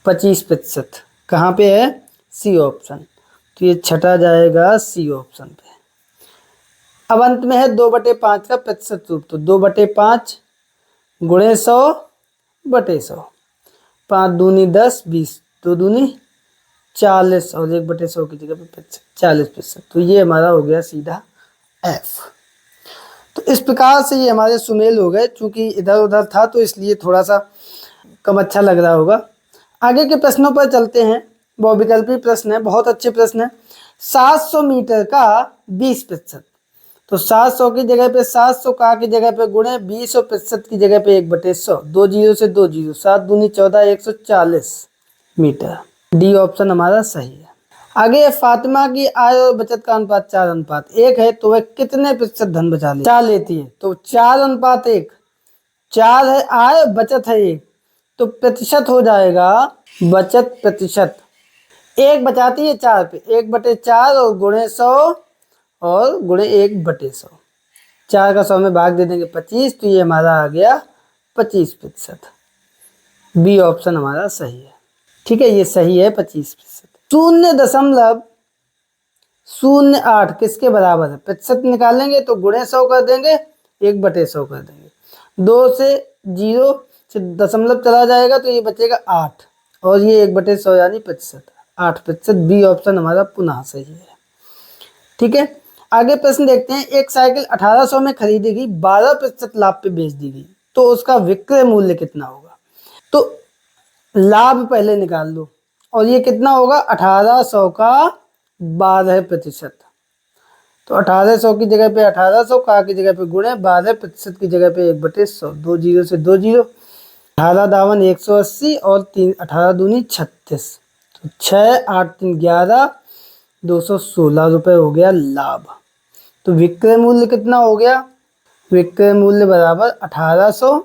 25%। कहाँ पे है, सी ऑप्शन, तो ये छटा जाएगा सी ऑप्शन पे। अब अंत में है 2/5 का प्रतिशत रूप, तो 2/5 गुणे 100 बटे 100, 5 दूनी 10, 20, 2 दूनी 40 और 1/100 की जगह पे 40%, तो ये हमारा हो गया सीधा एफ। तो इस प्रकार से ये हमारे सुमेल हो गए, चूंकि इधर उधर था तो इसलिए थोड़ा सा कम अच्छा लग रहा होगा। आगे के प्रश्नों पर चलते हैं, बहुविकल्पी प्रश्न है, बहुत अच्छे प्रश्न है। 700 मीटर का 20%, तो 700 की जगह पे 700, का की जगह पे गुणे 20 और प्रतिशत की जगह पे 1/100, 2 0 से 2 0, 7 दूनी 14, 140 मीटर। डी ऑप्शन हमारा सही है। आगे फातिमा की आय और बचत का अनुपात 4:1 है, तो वह कितने प्रतिशत धन बचा लेती है, तो 4:1, 4 है आय, बचत है 1, तो प्रतिशत हो जाएगा बचत प्रतिशत, 1 बचाती है 4 पे, 1/4 और गुणे 100 और गुणे 1/100, 4 का 100 में भाग दे देंगे 25, तो ये हमारा आ गया 25%। बी ऑप्शन हमारा सही है। ठीक है, ये सही है 25%। 0.08 किसके बराबर है? प्रतिशत निकालेंगे तो गुणे 100 कर देंगे, 1/100 कर देंगे। 2 से 0 से दशमलव चला जाएगा तो ये बचेगा 8 और ये 1/100 यानी प्रतिशत, 8%। बी ऑप्शन हमारा पुनः सही है। ठीक है, आगे प्रश्न देखते हैं। एक साइकिल 1800 में खरीदी गई, 12% लाभ पे बेच दी गई, तो उसका विक्रय मूल्य कितना होगा? तो लाभ पहले निकाल लो, और ये कितना होगा? 1800 का 12%। तो 1800 की जगह पे 1800, का की जगह पे गुणे, 12% की जगह पे 1/100, 2 जीरो से 2 जीरो, 18 दावन 180 और 3 18 दूनी 36, तो 6 8 3 11, 216 रुपये हो गया लाभ। तो विक्रय मूल्य कितना हो गया? विक्रय मूल्य बराबर 1800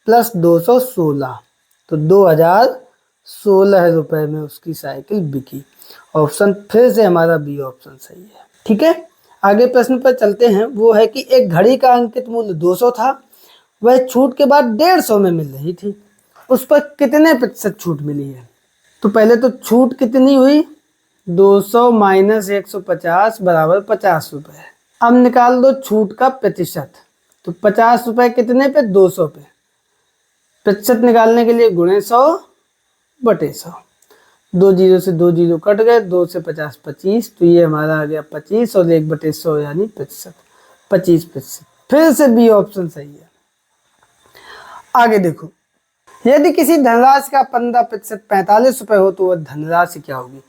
प्लस 216, तो 2016 रुपये में उसकी साइकिल बिकी। ऑप्शन फिर से हमारा बी ऑप्शन सही है। ठीक है, आगे प्रश्न पर चलते हैं। वो है कि एक घड़ी का अंकित मूल्य 200 था, वह छूट के बाद 150 में मिल रही थी, उस पर कितने प्रतिशत छूट मिली है? तो पहले तो छूट कितनी हुई? 200 माइनस 150 बराबर 50 रुपये। अब निकाल दो छूट का प्रतिशत, तो 50 रुपये कितने पे? 200 पे। प्रतिशत निकालने के लिए गुणे 100/100, 2 जीरो से 2 जीरो कट गए, 2 से 50 25, तो ये हमारा आ गया 25 और 1/100 यानी प्रतिशत, 25%। फिर से बी ऑप्शन सही है। आगे देखो, यदि किसी धनराशि का 15% 45 रुपये हो तो वह धनराशि क्या होगी?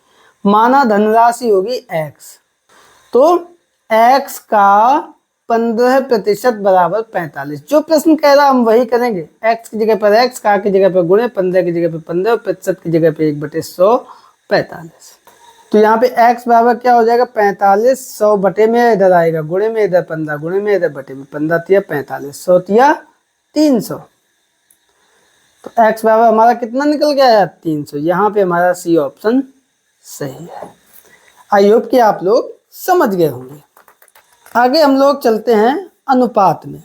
माना धनराशि होगी x, तो x का 15% बराबर 45। जो प्रश्न कह रहा हम वही करेंगे, x की जगह पर x, का की जगह पर गुणे, 15 की जगह पर 15, प्रतिशत की जगह पे 1/100, 45। तो यहाँ पे x बराबर क्या हो जाएगा? 45, 100 बटे में इधर आएगा, गुणे में इधर 15, गुणे में इधर बटे में 15 तिया 45, 100 तिया 300। तो x बराबर हमारा कितना निकल गया है? 300। यहाँ पे हमारा सी ऑप्शन सही है। आई होप कि आप लोग समझ गए होंगे। आगे हम लोग चलते हैं अनुपात में।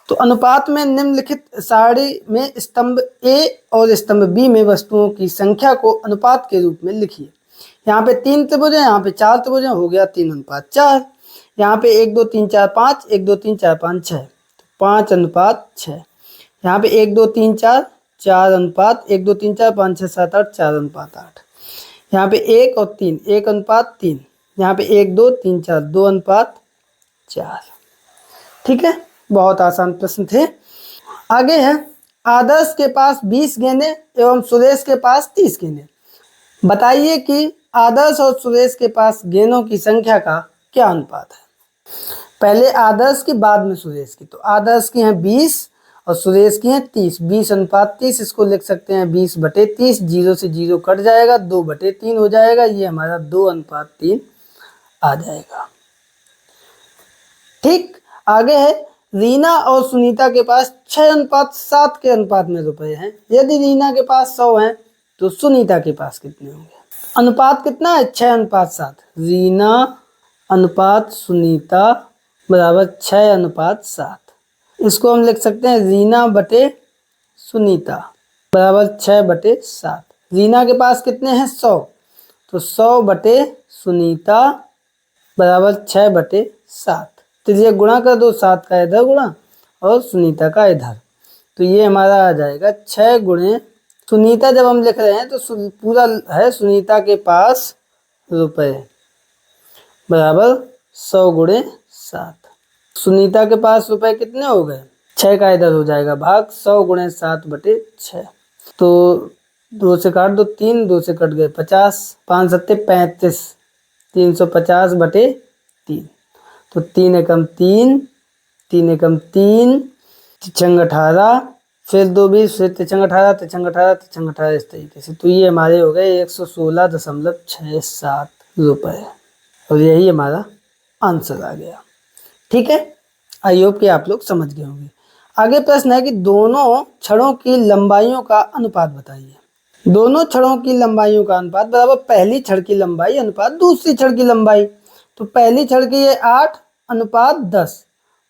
तो अनुपात में निम्नलिखित सारणी में स्तंभ ए और स्तंभ बी में वस्तुओं की संख्या को अनुपात के रूप में लिखिए। यहाँ पे 3 त्रिभुज है, यहाँ पे 4 त्रिभुज है, हो गया 3:4। यहाँ पे 1 2 3 4 5, 1 2 3 4 5 6, 5:6। यहाँ पे 1 2 3 4, 4:1, 1 2 3 4 5 6 7 8, 4:8। यहाँ पे 1 और 3, 1:3। यहाँ पे 1 2 3 4, 2:4। ठीक है, बहुत आसान प्रश्न थे। आगे है, आदर्श के पास 20 गेंदें एवं सुरेश के पास 30 गेंदें। बताइए कि आदर्श और सुरेश के पास गेंदों की संख्या का क्या अनुपात है? पहले आदर्श की, बाद में सुरेश की। तो आदर्श की हैं 20 और सुरेश की हैं 30, 20:30। इसको लिख सकते हैं 20/30, 0 से 0 कट जाएगा, 2/3 हो जाएगा, ये हमारा 2:3 आ जाएगा। ठीक, आगे है, रीना और सुनीता के पास 6:7 के अनुपात में रुपए हैं। यदि रीना के पास 100 हैं तो सुनीता के पास कितने होंगे? अनुपात कितना है? 6:7। रीना अनुपात सुनीता बराबर 6:7। इसको हम लिख सकते हैं रीना बटे सुनीता बराबर 6/7। रीना के पास कितने हैं? 100, तो 100 बटे सुनीता बराबर 6/7। तो ये गुणा कर दो, 7 का इधर गुणा और सुनीता का इधर, तो ये हमारा आ जाएगा 6 गुणे सुनीता। जब हम लिख रहे हैं तो पूरा है सुनीता के पास रुपए बराबर 100 गुणे 7। सुनीता के पास रुपए कितने हो गए? 6 का इधर हो जाएगा भाग, 100 गुणे 7/6। तो 2 से काट दो, 3 2 से कट गए 50, 5 7 35, 350/3। तो 3 एकम 3, 3 एकम 3, 3 18, फिर 2 20, फिर 3 18, 3 18, 3 18, इस तरीके से। तो ये हमारे हो गए 116.67 रुपये, और यही हमारा आंसर आ गया। ठीक है, आई होप कि आप लोग समझ गए होंगे। आगे प्रश्न है कि दोनों छड़ों की लंबाइयों का अनुपात बताइए। दोनों छड़ों की लंबाइयों का अनुपात बराबर पहली छड़ की लंबाई अनुपात दूसरी छड़ की लंबाई। तो पहली छड़ की है 8:10,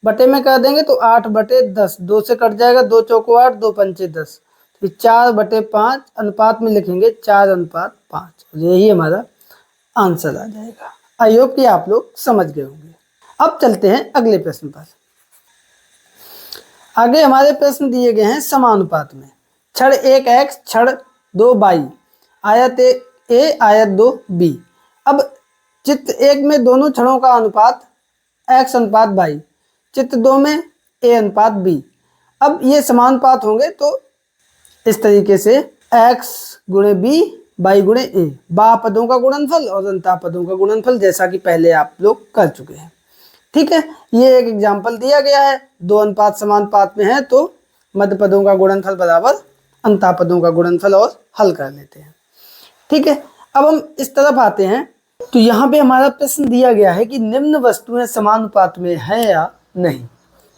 बटे में कर देंगे तो 8/10, 2 से कट जाएगा, 2 चौको 8, 2 पंचे 10, तो 4/5 अनुपात में लिखेंगे 4:5। यही हमारा आंसर आ जाएगा। आई होप कि आप लोग समझ गए होंगे। अब चलते हैं अगले प्रश्न पर। आगे हमारे प्रश्न दिए गए हैं समानुपात में। छड़ 1x छड़ 2y आयत ए आयत 2b। अब चित्र 1 में दोनों छड़ों का अनुपात x/y, चित्र 2 में a/b। अब ये समानुपात होंगे तो इस तरीके से x गुणे b y गुणे a, बा पदों का गुणनफल और अंता पदों का गुणनफल, जैसा कि पहले आप लोग कर चुके हैं। ठीक है, ये एक एग्जाम्पल दिया गया है। 2 अनुपात समानुपात में है तो मध्य पदों का गुणनफल बराबर अंता पदों का गुणनफल और हल कर लेते हैं। ठीक है, अब हम इस तरफ आते हैं। तो यहाँ पे हमारा प्रश्न दिया गया है कि निम्न वस्तुएं समानुपात में है या नहीं।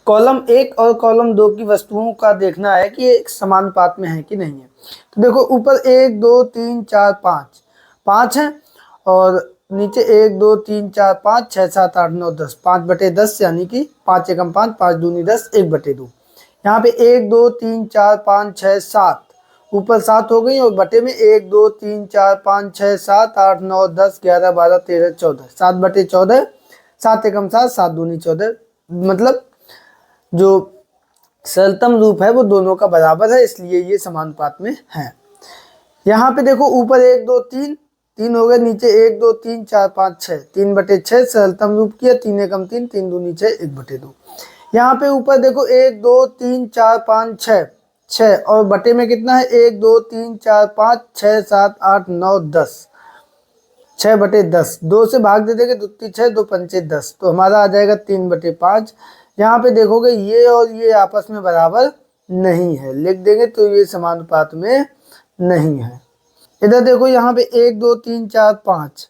कॉलम 1 और कॉलम 2 की वस्तुओं का देखना है कि एक समानुपात में है कि नहीं है। तो देखो ऊपर 1 2 3 4 5 5 है और नीचे 1 2 3 4 5 6 7 8 9 10 5/10 यानी कि 5 एकम 5 5 दूनी 10 1/2। यहाँ पे 1 2 3 4 5 6 7 ऊपर 7 हो गई और बटे में 1 2 3 4 5 6 7 8 9 10 11 12 13 14 7/14 7 एकम 7 7 दूनी 14। मतलब जो सरलतम रूप है वो दोनों का बराबर है, इसलिए ये समानुपात में है। यहाँ पे देखो ऊपर 1 2 3 3 हो गए, नीचे 1 2 3 4 5 6 3/6 सरलतम रूप किया। 3 एकम 3 3 दूनी 6 1/2। यहाँ पे ऊपर देखो 1 2 3 4 5 6 6 और बटे में कितना है 1 2 3 4 5 6 7 8 9 10 6/10। 2 से भाग दे देंगे 2 3 6 2 5 10 तो हमारा आ जाएगा 3/5। यहाँ पे देखोगे ये और ये आपस में बराबर नहीं है, लिख देंगे तो ये समानुपात में नहीं है। इधर देखो यहाँ पे 1 2 3 4 5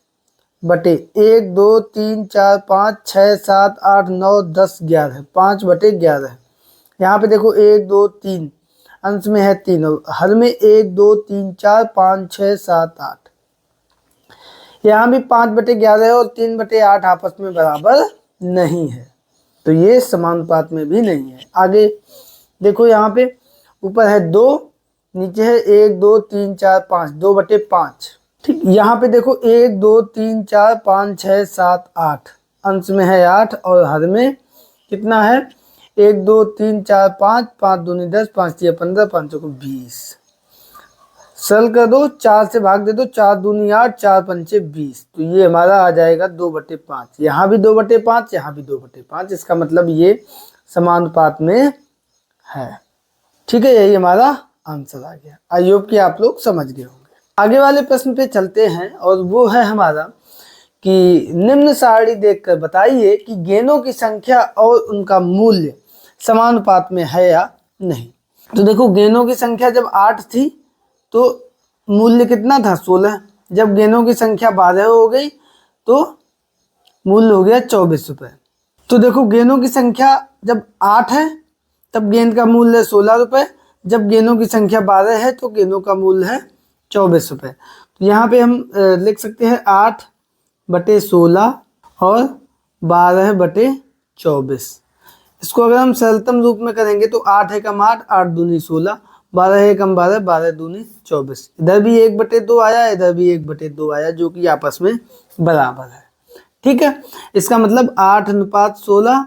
बटे 1 2 3 4 5 6 7 8 9 10 11 5/11। यहाँ पे देखो 1 2 3 अंश में है 3 और हर में 1 2 3 4 5 6 7 8। यहाँ भी 5/11 है और 3/8 आपस में बराबर नहीं है, तो ये समानुपात में भी नहीं है। आगे देखो यहाँ पे ऊपर है 2, नीचे है 1 2 3 4 5 2/5। ठीक, यहाँ पे देखो 1 2 3 4 5 6 7 8 अंश में है 8 और हर में कितना है 1 2 3 4 5 5 दूनी 10 5 3 15 5 चौको 20। सरल कर दो, 4 से भाग दे दो, 4 दूनी 8 4 पंचे 20। तो ये हमारा आ जाएगा 2/5। यहाँ भी 2/5, यहाँ भी 2/5। इसका मतलब ये समानुपात में है। ठीक है, यही हमारा आंसर आ गया। आई होप कि आप लोग समझ गए होंगे। आगे वाले प्रश्न पे चलते हैं और वो है हमारा कि निम्न सारणी देखकर बताइए कि गेंदों की संख्या और उनका मूल्य समानुपात में है या नहीं। तो देखो गेंदों की संख्या जब 8 थी तो मूल्य कितना था 16। जब गेंदों की संख्या 12 हो गई तो मूल्य हो गया 24 रुपये। तो देखो गेंदों की संख्या जब 8 है तब गेंद का मूल्य 16 रुपये, जब गेंदों की संख्या 12 है तो गेंदों का मूल्य है 24 रुपये। तो यहाँ पे हम लिख सकते हैं 8/16 और 12/24। इसको अगर हम सरलतम रूप में करेंगे तो 8 एकम 8 8 दूनी 16 12 एकम 12 12 दूनी 24। इधर भी 1/2 आया, इधर भी 1/2 आया, जो कि आपस में बराबर है। ठीक है, इसका मतलब 8:16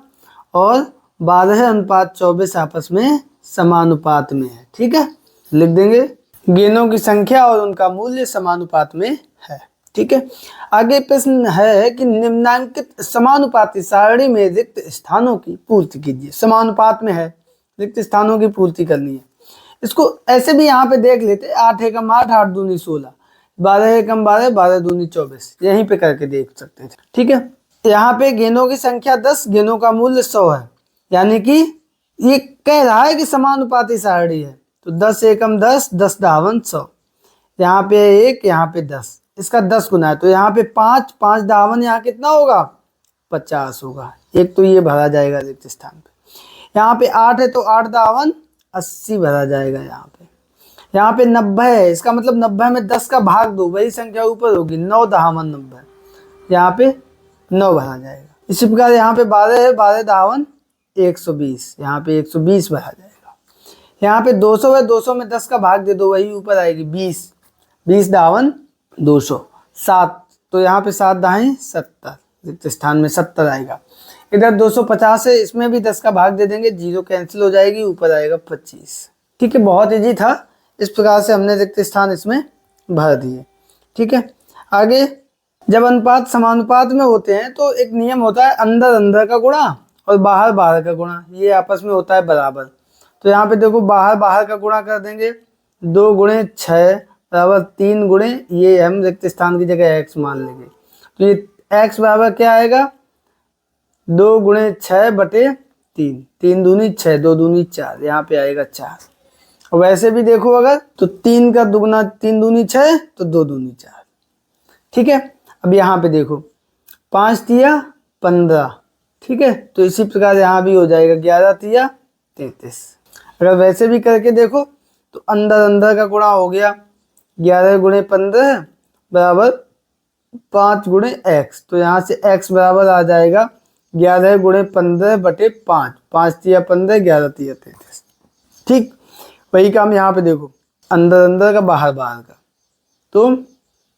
और 12:24 आपस में समानुपात में है। ठीक है, लिख देंगे गेंदों की संख्या और उनका मूल्य समानुपात में है। ठीक है, आगे प्रश्न है कि निम्नांकित समानुपाती सारणी में रिक्त स्थानों की पूर्ति कीजिए। समानुपात में है, रिक्त स्थानों की पूर्ति करनी है। इसको ऐसे भी यहाँ पे देख लेते, 8 एकम 8 8 दूनी 16 12 एकम 12 12 दूनी 24, यहीं पे करके देख सकते थे। ठीक है, यहाँ पे गेंदों की संख्या 10, गेंदों का मूल्य 100 है, यानी कि ये कह रहा है कि समानुपाती सारणी है। तो 10 एकम 10 10 दावन 100, यहाँ पे 1 यहाँ पे 10, इसका 10 गुना है तो यहाँ पे 5 5 दावन यहाँ कितना होगा 50 होगा। एक तो ये भरा जाएगा रिक्त स्थान पे। यहाँ पे 8 है तो 8 दावन 80 भरा जाएगा। यहाँ पे 90 है, इसका मतलब 90 में 10 का भाग दो, वही संख्या ऊपर होगी 9 दावन 90, यहाँ पे 9 भरा जाएगा। इसी प्रकार यहाँ पे 12 है, 12 दावन 120, यहाँ पे 120 भरा जाएगा। यहाँ पे 200 है, 200 में 10 का भाग दे दो, वही ऊपर आएगी 20, 20 दावन 200, 7, तो यहाँ पे 7 दाएं 70, रिक्त स्थान में 70 आएगा। इधर 250 है, इसमें भी 10 का भाग दे देंगे, 0 कैंसिल हो जाएगी, ऊपर आएगा 25। ठीक है, बहुत ईजी था। इस प्रकार से हमने रिक्त स्थान इसमें भर दिए। ठीक है, आगे जब अनुपात समानुपात में होते हैं तो एक नियम होता है, अंदर अंदर का गुणा और बाहर बाहर का गुणा, ये आपस में होता है बराबर। तो यहाँ पे देखो बाहर बाहर का गुणा कर देंगे, 2 गुणे 6 बराबर 3 गुणे, ये हम रिक्त स्थान की जगह x मान लेंगे, तो ये x बराबर क्या आएगा, 2 गुणे 6 बटे 3, 3 दूनी 6, 2 दूनी 4, यहाँ पे आएगा 4। और वैसे भी देखो अगर तो 3 का दुगना 3 दूनी 6, तो 2 दूनी 4। ठीक है, अब यहाँ पे देखो 5 तिया 15। ठीक है, तो इसी प्रकार यहाँ भी हो जाएगा 11 तिया 33। अगर वैसे भी करके देखो तो अंदर अंदर का गुणा हो गया, 11 गुणे 15 बराबर 5 गुणे x, तो यहाँ से x बराबर आ जाएगा 11 गुणे 15 बटे 5, 5 तिया 15, 11 तिया 33। ठीक, वही काम यहाँ पे देखो, अंदर अंदर का बाहर बाहर का, तो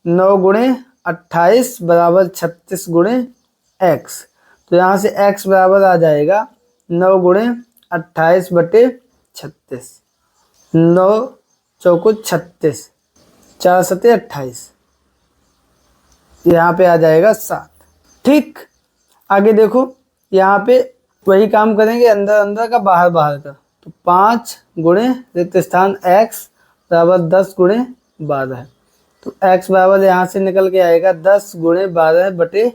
9 गुणे 28 बराबर 36 गुणे x, तो यहाँ से x बराबर आ जाएगा 9 गुणे 28 बटे 36, 9 चौको 36, 4 सते 28, यहाँ पे आ जाएगा 7। ठीक, आगे देखो यहाँ पे वही काम करेंगे, अंदर अंदर का बाहर बाहर का, तो 5 गुणे रिक्त स्थान x बराबर 10 गुणे 12, तो x बराबर यहाँ से निकल के आएगा 10 गुणे 12 बटे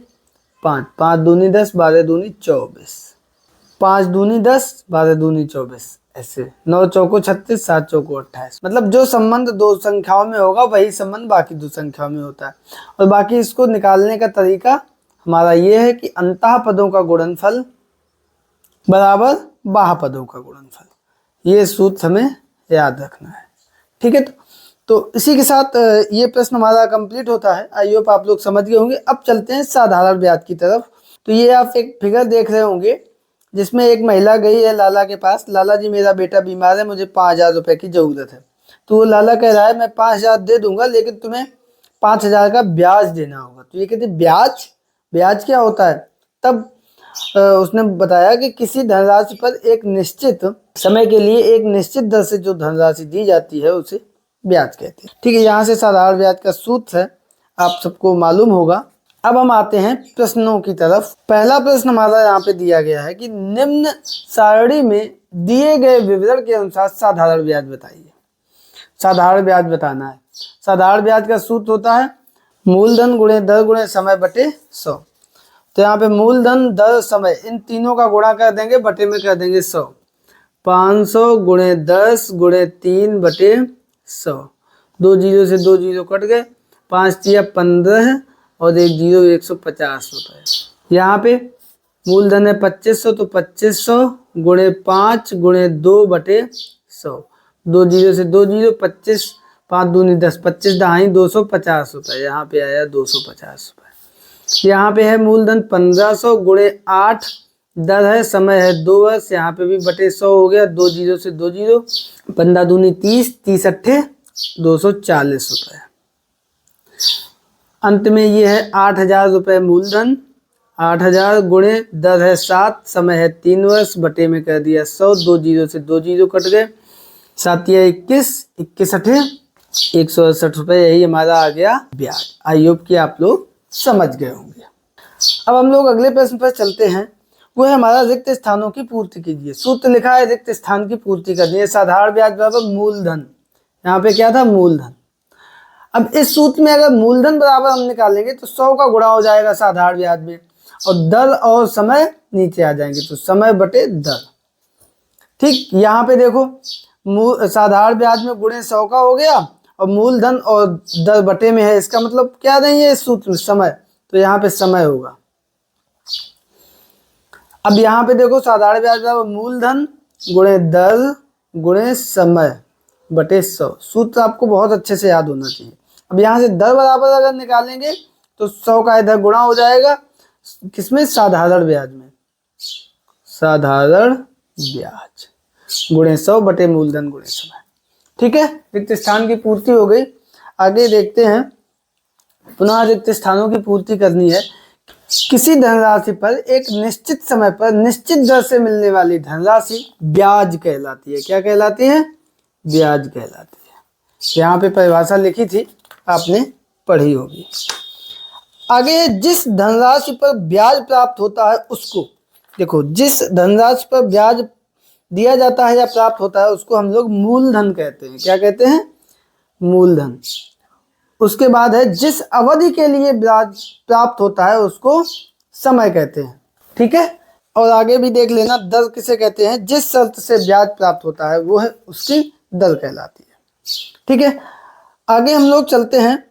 5, 5 दूनी 10, 12 दूनी 24, 5 दूनी 10, 12 दूनी 24, ऐसे 9 चौको 36, 7 चौको 28। मतलब जो संबंध दो संख्याओं में होगा वही संबंध बाकी दो संख्याओं में होता है। और बाकी इसको निकालने का तरीका हमारा ये है कि अंतः पदों का गुणनफल बराबर बाह्य पदों का गुणनफल, ये सूत्र हमें याद रखना है। ठीक है, तो इसी के साथ ये प्रश्न हमारा कंप्लीट होता है। आई होप आप लोग समझ गए होंगे। अब चलते हैं साधारण ब्याज की तरफ। तो ये आप एक फिगर देख रहे होंगे जिसमें एक महिला गई है लाला के पास, लाला जी मेरा बेटा बीमार है, मुझे 5,000 रुपये की ज़रूरत है। तो वो लाला कह रहा है मैं 5,000 दे दूंगा, लेकिन तुम्हें 5,000 का ब्याज देना होगा। तो ये कहते ब्याज, ब्याज क्या होता है? तब उसने बताया कि किसी धनराशि पर एक निश्चित समय के लिए एक निश्चित दर से जो धनराशि दी जाती है उसे ब्याज कहते हैं। ठीक है, यहाँ से साधारण ब्याज का सूत्र है, आप सबको मालूम होगा। अब हम आते हैं प्रश्नों की तरफ। पहला प्रश्न हमारा यहाँ पे दिया गया है कि निम्न सारणी में दिए गए विवरण के अनुसार साधारण ब्याज बताइए। साधारण ब्याज बताना है। साधारण ब्याज का सूत्र होता है मूलधन गुणे दर गुणे समय बटे 100। तो यहाँ पे मूलधन दर समय इन तीनों का गुणा कर देंगे, बटे में कर देंगे 100। 500 गुणे 10 गुणे 3 बटे 100। 2 जीरो से 2 जीरो कट गए, 5 तिया 15 और 1 जीरो 150 रुपये। यहाँ पे मूलधन है 2500, तो 2500 गुणे 5 गुणे 2 बटे 100। 2 जीरो से 2 जीरो, 25, 5 दूनी 10, 25 दहाई 250 रुपये, यहाँ पे आया 250 रुपये। यहाँ पे है मूलधन 1500 गुणे 8, दर है समय है 2 वर्ष, यहाँ पे भी बटे 100 हो गया। 2 जीरो से 2 जीरो, 15 दूनी 30, 30 अट्ठे 240 रुपये। अंत में ये है 8,000 रुपये मूलधन, 8,000 गुणे दर है 7, समय है 3 वर्ष, बटे में कर दिया 100। 2 जीरो से 2 जीरो कट गए, 7 या 21, 21 अठे 168 रुपये, यही हमारा आ गया ब्याज। आई होप कि आप लोग समझ गए होंगे। अब हम लोग अगले प्रश्न पर चलते हैं, वो है हमारा रिक्त स्थानों की पूर्ति कीजिए। सूत्र लिखा है रिक्त स्थान की पूर्ति करनी है। साधारण ब्याज बराबर मूलधन, यहाँ पे क्या था मूलधन। अब इस सूत्र में अगर मूलधन बराबर हम निकालेंगे तो 100 का गुणा हो जाएगा साधारण ब्याज में, और दर और समय नीचे आ जाएंगे, तो समय बटे दर। ठीक, यहाँ पे देखो साधारण ब्याज में गुणे 100 का हो गया और मूलधन और दर बटे में है, इसका मतलब क्या नहीं है इस सूत्र में समय, तो यहाँ पे समय होगा। अब यहाँ पे देखो साधारण ब्याज बराबर मूलधन गुणे दर गुणे समय बटे 100। सूत्र आपको बहुत अच्छे से याद होना चाहिए। अब यहाँ से दर बराबर अगर निकालेंगे तो 100 का इधर गुणा हो जाएगा, किसमें? साधारण ब्याज में। साधारण ब्याज गुणे 100 बटे मूलधन गुणे समय। ठीक है, रिक्त स्थान की पूर्ति हो गई। आगे देखते हैं, पुनः रिक्त स्थानों की पूर्ति करनी है। किसी धनराशि पर एक निश्चित समय पर निश्चित दर से मिलने वाली धनराशि ब्याज कहलाती है। क्या कहलाती है? ब्याज कहलाती है। यहाँ पे परिभाषा लिखी थी, आपने पढ़ी होगी। आगे, जिस धनराशि पर ब्याज प्राप्त होता है उसको, देखो, जिस धनराशि पर ब्याज दिया जाता है या प्राप्त होता है उसको हम लोग मूलधन कहते हैं। क्या कहते हैं? मूलधन। उसके बाद है, जिस अवधि के लिए ब्याज प्राप्त होता है उसको समय कहते हैं। ठीक है, और आगे भी देख लेना, दर किसे कहते हैं? जिस शर्त से ब्याज प्राप्त होता है वो है उसकी दर कहलाती है। ठीक है, आगे हम लोग चलते हैं।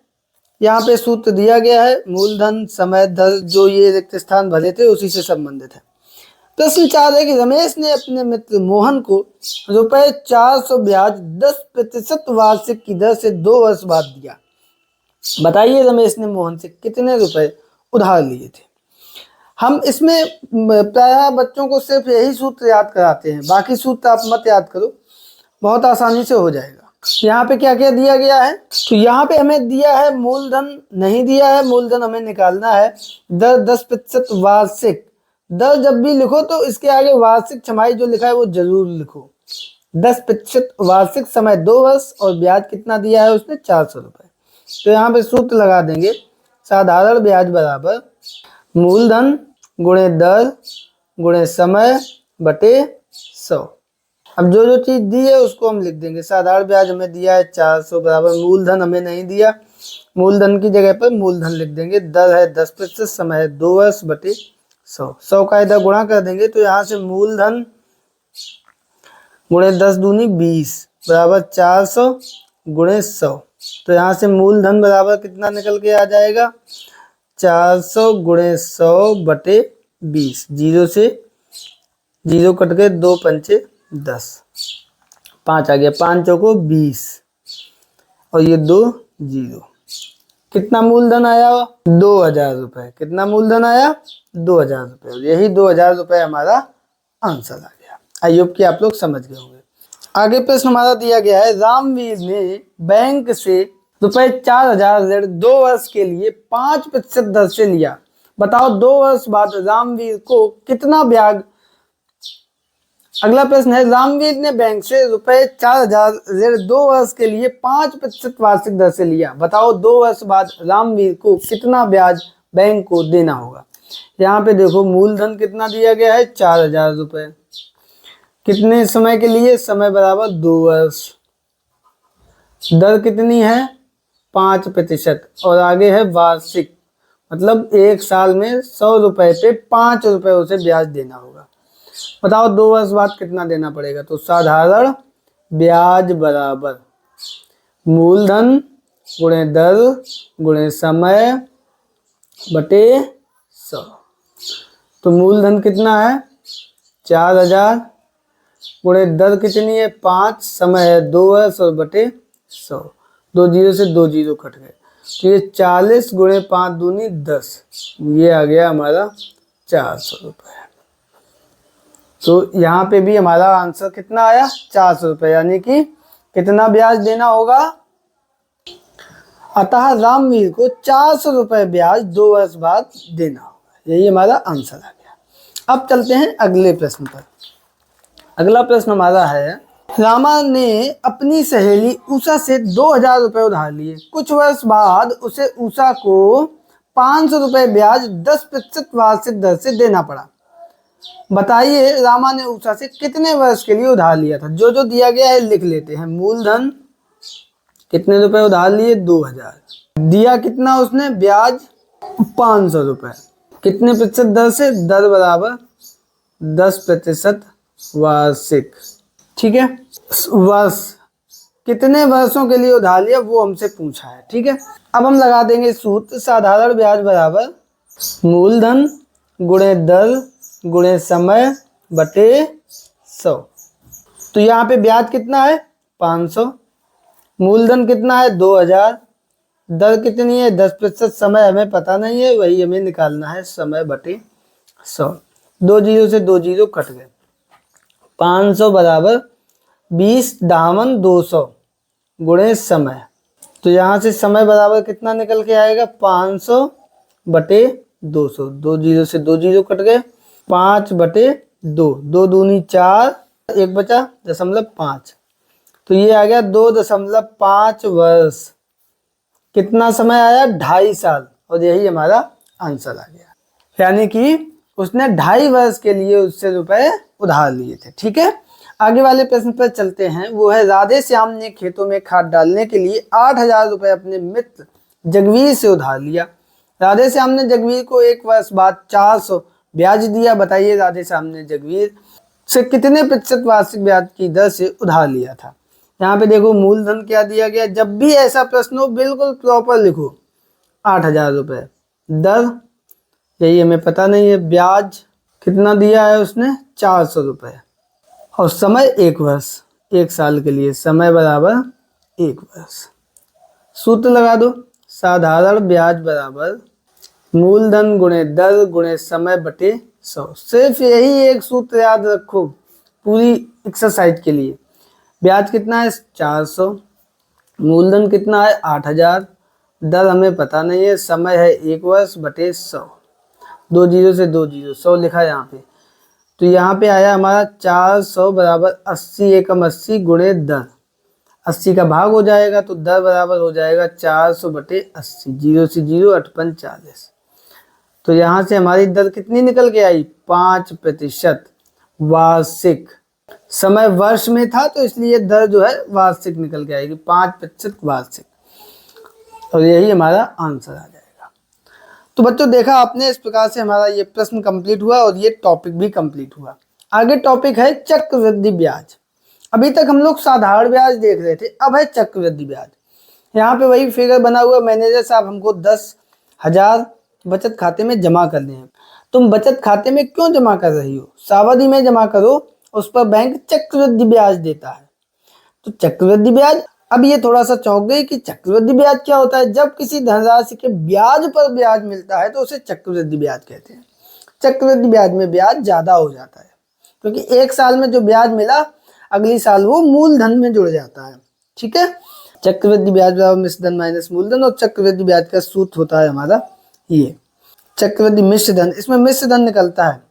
यहाँ पे सूत्र दिया गया है, मूलधन, समय, दर, जो ये रिक्त स्थान भरे थे उसी से संबंधित है। प्रश्न 4 है कि रमेश ने अपने मित्र मोहन को ₹400 ब्याज 10% वार्षिक की दर से 2 वर्ष बाद दिया। बताइए रमेश ने मोहन से कितने रुपए उधार लिए थे। हम इसमें प्रायः बच्चों को सिर्फ यही सूत्र याद कराते हैं, बाकी सूत्र आप मत याद करो, बहुत आसानी से हो जाएगा। यहाँ पे क्या क्या दिया गया है? तो यहाँ पे हमें दिया है मूलधन नहीं दिया है, मूलधन हमें निकालना है। दर 10% वार्षिक। दर जब भी लिखो तो इसके आगे वार्षिक छमाही जो लिखा है वो जरूर लिखो। 10% वार्षिक, समय 2 वर्ष, और ब्याज कितना दिया है उसने? 400 रुपए। तो यहाँ पे सूत्र लगा देंगे, साधारण ब्याज बराबर मूलधन गुणे दर गुणे समय बटे 100। अब जो जो चीज दी है उसको हम लिख देंगे। साधारण ब्याज हमें दिया है 400 बराबर मूलधन हमें नहीं दिया, मूलधन की जगह पर मूलधन लिख देंगे। दर है 10%, समय है 2 वर्ष बटे 100। 100 का इधर गुणा कर देंगे तो यहाँ से मूलधन गुणे 10 दूनी 20 बराबर 400 गुणे 100। तो यहाँ से मूलधन बराबर कितना निकल के आ जाएगा? 400 गुणे 100 बटे 20। 0 से 0 कट गए, 2 पंचे 10, 5 आ गया, 5 चौको 20, और ये 2 0। कितना मूलधन आया? 2000 रुपए। कितना मूलधन आया? 2000 रुपए। यही 2000 रुपए हमारा आंसर आ गया। आई होप कि आप लोग समझ गए होंगे। आगे प्रश्न हमारा दिया गया है, रामवीर ने बैंक से ₹4000 ऋण 2 वर्ष के लिए 5% दर से लिया। बताओ 2 वर्ष बाद रामवीर को कितना ब्याज। अगला प्रश्न है, रामवीर ने बैंक से ₹4000 ऋण 2 वर्ष के लिए 5% वार्षिक दर से लिया। बताओ 2 वर्ष बाद रामवीर को कितना ब्याज बैंक को देना होगा। यहाँ पे देखो, मूलधन कितना दिया गया है? 4000 रुपए। कितने समय के लिए? समय बराबर 2 वर्ष। दर कितनी है? 5%, और आगे है वार्षिक, मतलब 1 साल में 100 रुपए पे 5 रुपए उसे ब्याज देना होगा। बताओ 2 वर्ष बाद कितना देना पड़ेगा। तो साधारण ब्याज बराबर मूलधन गुणे दर गुणे समय बटे 100। तो मूलधन कितना है? 4000 गुणे दर कितनी है? 5, समय है 2 वर्ष, और बटे 100। 2 0 से 2 0 कट गए, तो ये 40 गुणे 5 दूनी 10, ये आ गया हमारा 400 रुपए। तो यहाँ पे भी हमारा आंसर कितना आया? 400 रुपए, यानी कि कितना ब्याज देना होगा? अतः रामवीर को 400 रुपए ब्याज 2 वर्ष बाद देना होगा। यही हमारा आंसर आ गया। अब चलते हैं अगले प्रश्न पर। अगला प्रश्न हमारा है, रामा ने अपनी सहेली उषा से 2000 रुपए उधार लिए। कुछ वर्ष बाद उसे उषा को 500 रुपए ब्याज 10% वार्षिक दर से देना पड़ा। बताइए रामा ने उषा से कितने वर्ष के लिए उधार लिया था। जो जो दिया गया है लिख लेते हैं। मूलधन कितने रुपए उधार लिए? 2000। दिया कितना उसने? ब्याज 500 रुपए। कितने प्रतिशत दर से? दर बराबर 10% वार्षिक। ठीक है, वर्ष कितने वर्षों के लिए उधार लिया वो हमसे पूछा है। ठीक है, अब हम लगा देंगे सूत्र, साधारण ब्याज बराबर मूलधन गुणे दर गुणे समय बटे 100। तो यहाँ पे ब्याज कितना है? 500। मूलधन कितना है? 2000। दर कितनी है? 10%। समय हमें पता नहीं है, वही हमें निकालना है, समय बटे 100। 2 0 से 2 0 कट गए, 500 बराबर 20 - 200 समय। तो यहाँ से समय बराबर कितना निकल के आएगा, 500/200। 2 जीरो से 2 जीरो कट गए, 5/2, 2 दूनी 4, 1 बचा 0.5। तो ये आ गया 2.5 वर्ष। कितना समय आया, 2.5 साल। और यही हमारा आंसर आ गया। यानी कि उसने 2.5 वर्ष के लिए उससे रुपए उधार लिए थे। ठीक है, आगे वाले प्रश्न पर चलते हैं। वो है, राधे श्याम ने खेतों में खाद डालने के लिए 8,000 रुपए अपने मित्र जगवीर से उधार लिया। राधे श्याम ने जगवीर को 1 वर्ष बाद 400 ब्याज दिया। बताइए राधे श्याम ने जगवीर से कितने प्रतिशत वार्षिक ब्याज की दर से उधार लिया था। यहाँ पे देखो मूलधन क्या दिया गया। जब भी ऐसा प्रश्न हो बिल्कुल प्रॉपर लिखो। 8,000 रुपए, दर यही हमें पता नहीं है, ब्याज कितना दिया है उसने, 400 रुपए, और समय 1 वर्ष, 1 साल के लिए समय बराबर 1 वर्ष। सूत्र लगा दो, साधारण ब्याज बराबर मूलधन गुणे दर गुणे समय बटे 100। सिर्फ यही एक सूत्र याद रखो पूरी एक्सरसाइज के लिए। ब्याज कितना है, 400, मूलधन कितना है, 8,000, दर हमें पता नहीं है, समय है 1 वर्ष बटे 100। 2 जीरो से 2 जीरो, 100 लिखा है यहाँ पे। तो यहाँ पे आया हमारा 400 बराबर 80 एकम 80 गुणे दर। 80 का भाग हो जाएगा तो दर बराबर हो जाएगा 400/80। 0 से 0, 8 × 40। तो यहाँ से हमारी दर कितनी निकल के आई, 5% वार्षिक। समय वर्ष में था तो इसलिए दर जो है वार्षिक निकल के आएगी, 5% वार्षिक। और यही हमारा आंसर आ जाएगा। तो बच्चों देखा आपने, इस प्रकार से हमारा ये प्रश्न कंप्लीट हुआ और ये टॉपिक भी कंप्लीट हुआ। आगे टॉपिक है चक्रवृद्धि ब्याज। अभी तक हम लोग साधारण ब्याज देख रहे थे, अब है चक्रवृद्धि ब्याज। यहाँ पे वही फिगर बना हुआ, मैनेजर साहब हमको 10,000 बचत खाते में जमा करने हैं। तुम बचत खाते में क्यों जमा कर रही हो, सावधि में जमा करो, उस पर बैंक चक्रवृद्धि ब्याज देता है। तो चक्रवृद्धि ब्याज, अब ये थोड़ा सा चौंक गई कि चक्रवृद्धि ब्याज क्या होता है। जब किसी धनराशि के ब्याज पर ब्याज मिलता है तो उसे चक्रवृद्धि ब्याज कहते हैं। चक्रवृद्धि ब्याज में ब्याज ज्यादा हो जाता है क्योंकि 1 साल में जो ब्याज मिला अगली साल वो मूलधन में जुड़ जाता है। ठीक है, चक्रवृद्धि ब्याज बराबर मिश्रधन माइनस मूलधन। और चक्रवृद्धि ब्याज का सूत्र होता है हमारा ये चक्रवृद्धि मिश्रधन। इसमें मिश्रधन निकलता है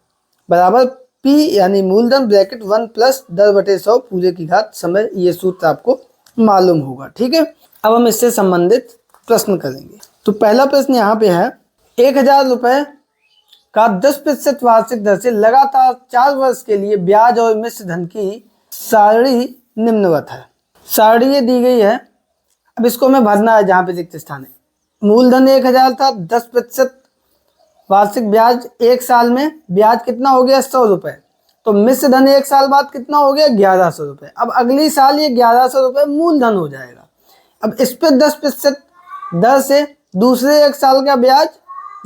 बराबर P यानी मूलधन ब्रैकेट 1 + 10/100 पूरे की घात समय। ये सूत्र आपको मालूम होगा। ठीक है, अब हम इससे संबंधित प्रश्न करेंगे। तो पहला प्रश्न यहाँ पे है, 1,000 रुपए का 10% वार्षिक दर से लगातार 4 वर्ष के लिए ब्याज और मिश्रधन की सारणी निम्नवत है। सारणी ये दी गई है, अब इसको हमें भरना है जहाँ पे रिक्त स्थान है। मूलधन 1,000 था, 10% वार्षिक ब्याज 1 साल में, ब्याज कितना हो गया, 100 रुपए। तो मिश्रधन 1 साल बाद कितना हो गया, 1,100 रुपए। अब अगली साल ये 1,100 रुपए मूलधन हो जाएगा। अब इस पे 10% दर से दूसरे 1 साल का ब्याज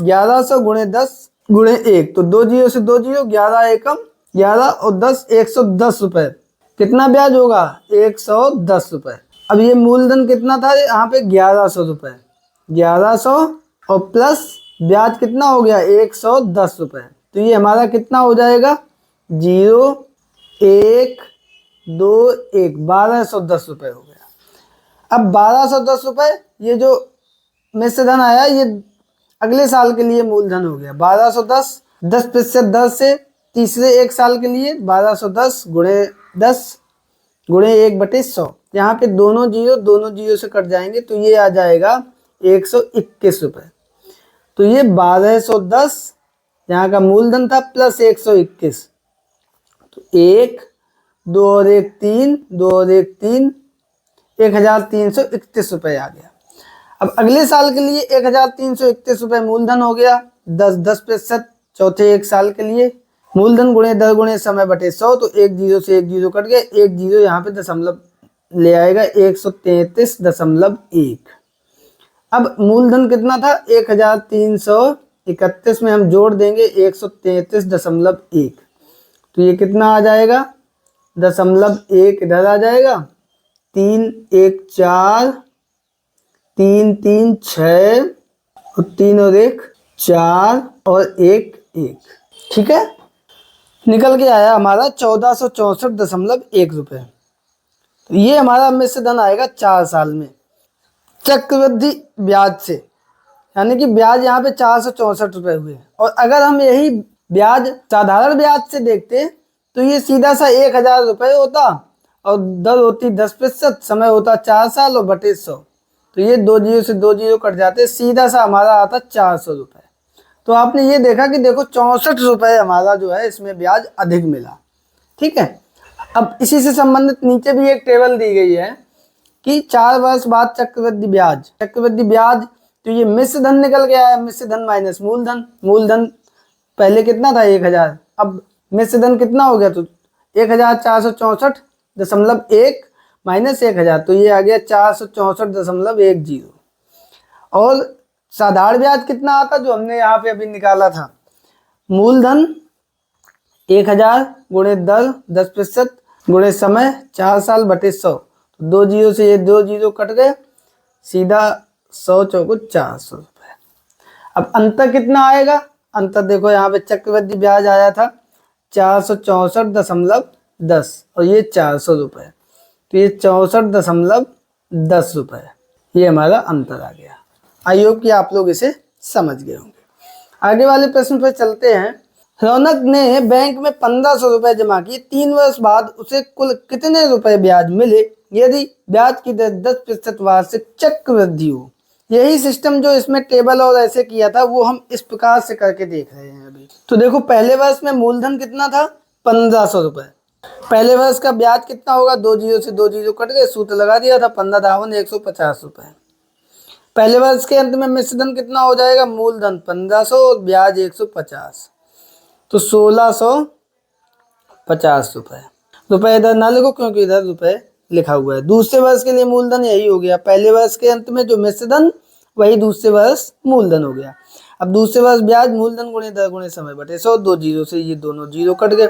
1,100 × 10 × 1, तो 2 जीरो से 2 जीरो, 11 एकम 11 और 10, 110 रुपए। कितना ब्याज होगा, 110 रुपए। अब ये मूलधन कितना था यहाँ पे, 1,100 रुपए। 1,100 और प्लस ब्याज कितना हो गया, 110 रुपए। तो ये हमारा कितना हो जाएगा, 0 1 2 1, 1,210 रुपए हो गया। अब 1,210 रुपए ये जो मिश्रधन आया ये अगले साल के लिए मूलधन हो गया। 1,210 10% दर से तीसरे 1 साल के लिए 1,210 × 10 × 1/100। यहाँ पे दोनों जीरो से कट जाएंगे तो ये आ जाएगा 121 रुपए। तो ये 1,210 यहाँ का मूलधन था प्लस 121, तो 1 2 और 1 3, 2 और 1 3, 1,331 रुपए आ गया। अब अगले साल के लिए 1,331 रुपए मूलधन हो गया, 10% चौथे 1 साल के लिए, मूलधन गुणे दर गुणे समय बटे 100। तो 1 जीरो से 1 जीरो कट गया, 1 जीरो यहाँ पे दशमलव ले आएगा, 133.1। अब मूलधन कितना था, 1,331 में हम जोड़ देंगे 133.1, तो ये कितना आ जाएगा, 0.1 इधर आ जाएगा, 3 1 4, 3 3 6 और 3 और 1 4 और 1 1। ठीक है, निकल के आया हमारा 1464.1 रुपये। तो ये हमारा मिश्र धन आएगा 4 साल में चक्रवृद्धि ब्याज से, यानी कि ब्याज यहाँ पे 464 हुए। और अगर हम यही ब्याज साधारण ब्याज से देखते तो ये सीधा सा 1000 रुपये होता और दर होती 10%, समय होता 4 साल और बटे 100। तो ये 2 जीरो से 2 जीरो कट जाते, सीधा सा हमारा आता 400 रुपये। तो आपने ये देखा कि देखो 64 रुपये हमारा जो है इसमें ब्याज अधिक मिला। ठीक है, अब इसी से संबंधित नीचे भी एक टेबल दी गई है कि 4 वर्ष बाद चक्रवृद्धि ब्याज। तो ये मिश्र धन निकल के आया, मिश्र धन माइनस मूलधन। मूलधन पहले कितना था 1000, अब मिश्र धन कितना हो गया, तो 1464.1 माइनस 1000, तो ये आ गया 464.10। और साधारण ब्याज कितना आता जो हमने यहाँ पे अभी निकाला था, मूलधन 1000 गुणे दर 10% गुणे समय 4 साल बटे 100। तो 2 जीरो से ये 2 जीरो कट गए, सीधा 100 चौको 400 रुपये। अब अंतर कितना आएगा, अंतर देखो यहाँ पे चक्रवृद्धि ब्याज आया था 464.10 और ये 400 रुपये, तो ये 64.10 रुपये, ये हमारा अंतर आ गया। आई होप कि आप लोग इसे समझ गए होंगे। आगे वाले प्रश्न पर चलते हैं। रौनक ने बैंक में 1500 रुपये जमा किए, 3 वर्ष बाद उसे कुल कितने रुपए ब्याज मिले यदि ब्याज की दर 10% वार्षिक चक्रवृद्धि हो। यही सिस्टम जो इसमें टेबल और ऐसे किया था वो हम इस प्रकार से करके देख रहे हैं अभी। तो देखो पहले वर्ष में मूलधन कितना था 1500 रुपये, पहले वर्ष का ब्याज कितना होगा, 2 जीरो से 2 जीरो कट गए, सूत्र लगा दिया था 15 दावन 150 रुपये। पहले वर्ष के अंत में मिश्र धन कितना हो जाएगा, मूलधन 1500 और ब्याज 150, तो 1650 रुपये। रुपये इधर ना लिखो क्योंकि इधर रुपये लिखा हुआ है। दूसरे वर्ष के लिए मूलधन यही हो गया, पहले वर्ष के अंत में जो मिश्र धन वही दूसरे वर्ष मूलधन हो गया। अब दूसरे वर्ष ब्याज मूलधन गुणे दर गुणे समय बटे 100, 2 जीरो से ये दोनों जीरो कट गए,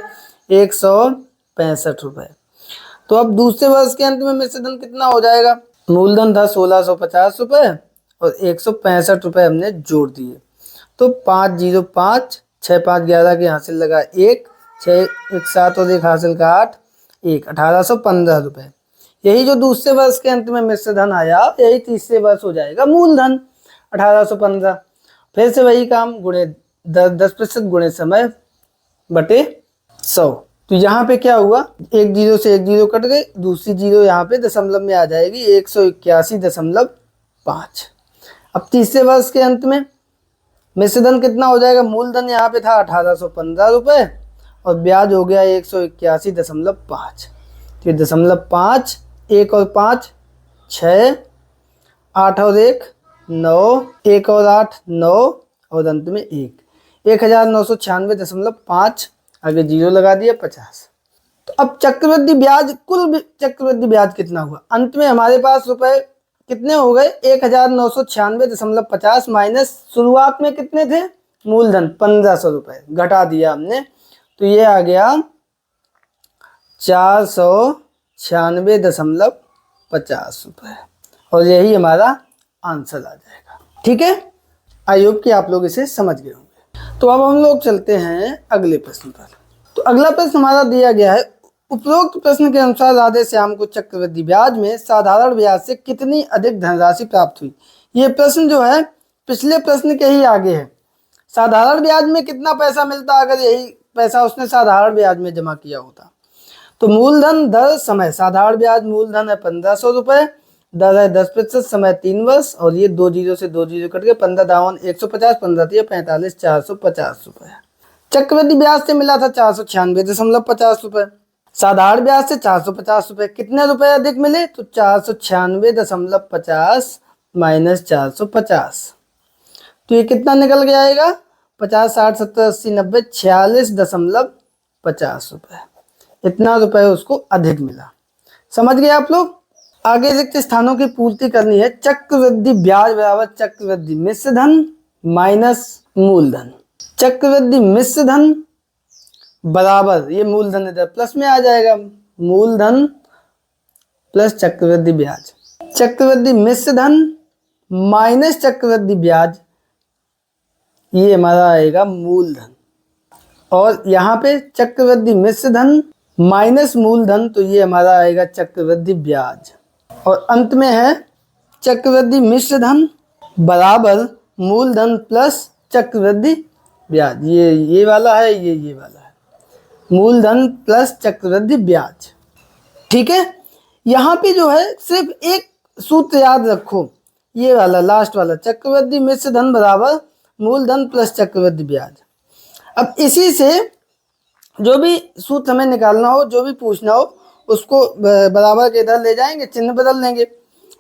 165 रुपये। तो अब दूसरे वर्ष के अंत में मिश्र धन कितना हो जाएगा, मूलधन था 1650 रुपये और 165 रुपये हमने जोड़ दिए, तो 505 6 5 11 के हासिल लगा 1, 6 1 7 और 1 हासिल का 8, 1 1815 रुपये। यही जो दूसरे वर्ष के अंत में मिश्र धन आया यही तीसरे वर्ष हो जाएगा मूलधन 1815। फिर से वही काम, गुणे 10% गुणे समय बटे 100। तो यहाँ पे क्या हुआ, 1 जीरो से 1 जीरो कट गई, दूसरी जीरो यहाँ पे दशमलव में आ जाएगी 181.5। अब तीसरे वर्ष के अंत में मिश्र धन कितना हो जाएगा, मूलधन यहाँ पे था 1815 रुपये और ब्याज हो गया 181.5। तो 0.5, 1 और 5 6, 8 और 1 9, 1 और 8 9 और अंत में 1, 1996.5, आगे जीरो लगा दिया 50। तो अब चक्रवृद्धि ब्याज, कुल चक्रवृद्धि ब्याज कितना हुआ, अंत में हमारे पास रुपए कितने हो गए 1996.50 माइनस शुरुआत में कितने थे, मूलधन 1500 रुपये घटा दिया हमने, तो ये आ गया 496.50 रुपये और यही हमारा आंसर आ जाएगा। ठीक है, आई होप कि आप लोग इसे समझ गए होंगे। तो अब हम लोग चलते हैं अगले प्रश्न पर। तो अगला प्रश्न हमारा दिया गया है, उपरोक्त प्रश्न के अनुसार राधे श्याम को चक्रवृद्धि ब्याज में साधारण ब्याज से कितनी अधिक धनराशि प्राप्त हुई। ये प्रश्न जो है पिछले प्रश्न के ही आगे है। साधारण ब्याज में कितना पैसा मिलता अगर यही पैसा उसने साधारण ब्याज में जमा किया होता। तो मूलधन दर समय, साधारण ब्याज मूलधन है 1500 रुपये, दर है 10%, समय 3 वर्ष और ये 2 जीरो से 2 जीरो कट के 15 दावन 150, 15 3 45, 450 रुपये। चक्रवृद्धि ब्याज से मिला था 496.50 रुपये, साधारण ब्याज से 450 रुपये। कितने रुपए अधिक मिले, तो 496.50 माइनस 450, तो ये कितना निकल के आएगा 50 60 70 80 90 46.50 रुपये। इतना रुपए उसको अधिक मिला। समझ गए आप लोग। आगे रिक्त स्थानों की पूर्ति करनी है। चक्रवृद्धि ब्याज बराबर चक्रवृद्धि मिश्र धन माइनस मूलधन। चक्रवृद्धि मिश्र धन बराबर, ये मूलधन इधर प्लस में आ जाएगा, मूलधन प्लस चक्रवृद्धि ब्याज। चक्रवृद्धि मिश्र धन माइनस चक्रवृद्धि ब्याज, ये हमारा आएगा मूलधन। और यहाँ पे चक्रवृद्धि मिश्र धन माइनस मूलधन, तो ये हमारा आएगा चक्रवृद्धि ब्याज। और अंत में है चक्रवृद्धि मिश्र धन बराबर मूलधन प्लस चक्रवृद्धि ब्याज। ये वाला है, ये वाला है, मूलधन प्लस चक्रवृद्धि ब्याज। ठीक है, यहाँ पे जो है सिर्फ एक सूत्र याद रखो, ये वाला लास्ट वाला, चक्रवृद्धि मिश्र धन बराबर मूलधन प्लस चक्रवृद्धि ब्याज। अब इसी से जो भी सूत्र हमें निकालना हो, जो भी पूछना हो, उसको बराबर के इधर ले जाएंगे, चिन्ह बदल देंगे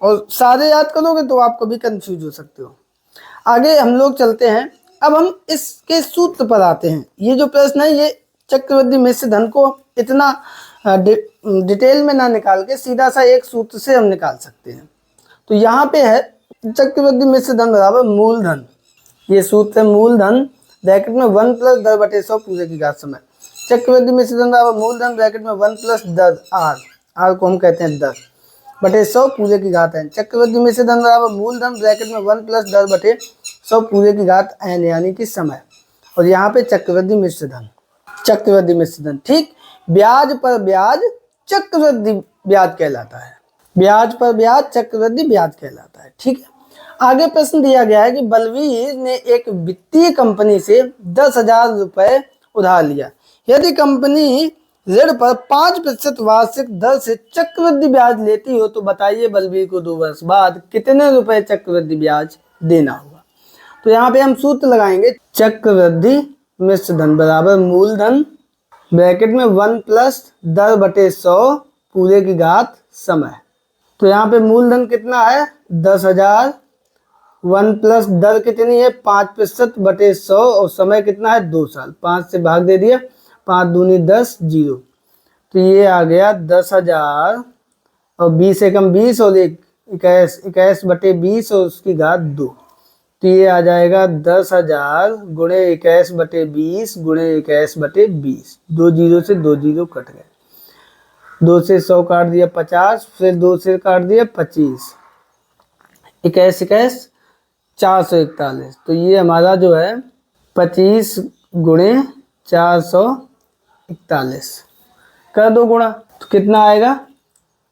और सारे याद करोगे तो आप कभी कंफ्यूज हो सकते हो। आगे हम लोग चलते हैं। अब हम इसके सूत्र पर आते हैं। ये जो प्रश्न है, ये चक्रवृद्धि मिश्र धन को इतना डिटेल में ना निकाल के सीधा सा एक सूत्र से हम निकाल सकते हैं। तो यहाँ पे है चक्रवृद्धि मिश्र धन बराबर मूलधन, ये सूत्र है मूलधन ब्रैकेट में 1 प्लस 10/100 पूरे की घात समय। चक्रवृद्धि मिश्र धन बराबर मूलधन ब्रैकेट में 1 प्लस 10 आर को हम कहते हैं 10/100 पूरे की घात n। चक्रवृद्धि मिश्र धन बराबर मूलधन ब्रैकेट में 1 प्लस 10/100 पूरे की घात n यानी कि समय। और यहाँ पे चक्रवृद्धि मिश्र धन, चक्रवृद्धि मिश्र धन, ठीक। ब्याज पर ब्याज चक्रवृद्धि ब्याज कहलाता है, ब्याज पर ब्याज चक्रवृद्धि ब्याज कहलाता है, ठीक है। आगे प्रश्न दिया गया है कि बलवीर ने एक वित्तीय कंपनी से 10,000 रुपए उधार लिया। यदि कंपनी ऋण पर 5% वार्षिक दर से चक्रवृद्धि ब्याज लेती हो तो बताइए बलवीर को 2 वर्ष बाद कितने रुपए चक्रवृद्धि ब्याज देना होगा। तो यहाँ पे हम सूत्र लगाएंगे, चक्रवृद्धि मिश्र धन बराबर मूलधन ब्रैकेट में 1 प्लस 10/100 पूरे की घात समय। तो यहाँ पे मूलधन कितना है 10,000, 1 प्लस दर कितनी है 5%/100 और समय कितना है 2 साल। 5 से भाग दे दिया, 5 दूनी 10, 0। तो ये आ गया 10,000 और 20 एकम 20 और 21/20 और उसकी घात 2। तो ये आ जाएगा 10,000 गुणे 21/20 गुणे 21/20। 2 0 से 2 0 कट गए, 2 से 100 काट दिया 50, फिर 2 से काट दिया 25, 21 441। तो ये हमारा जो है 25 गुणे 441 कर दो गुणा, तो कितना आएगा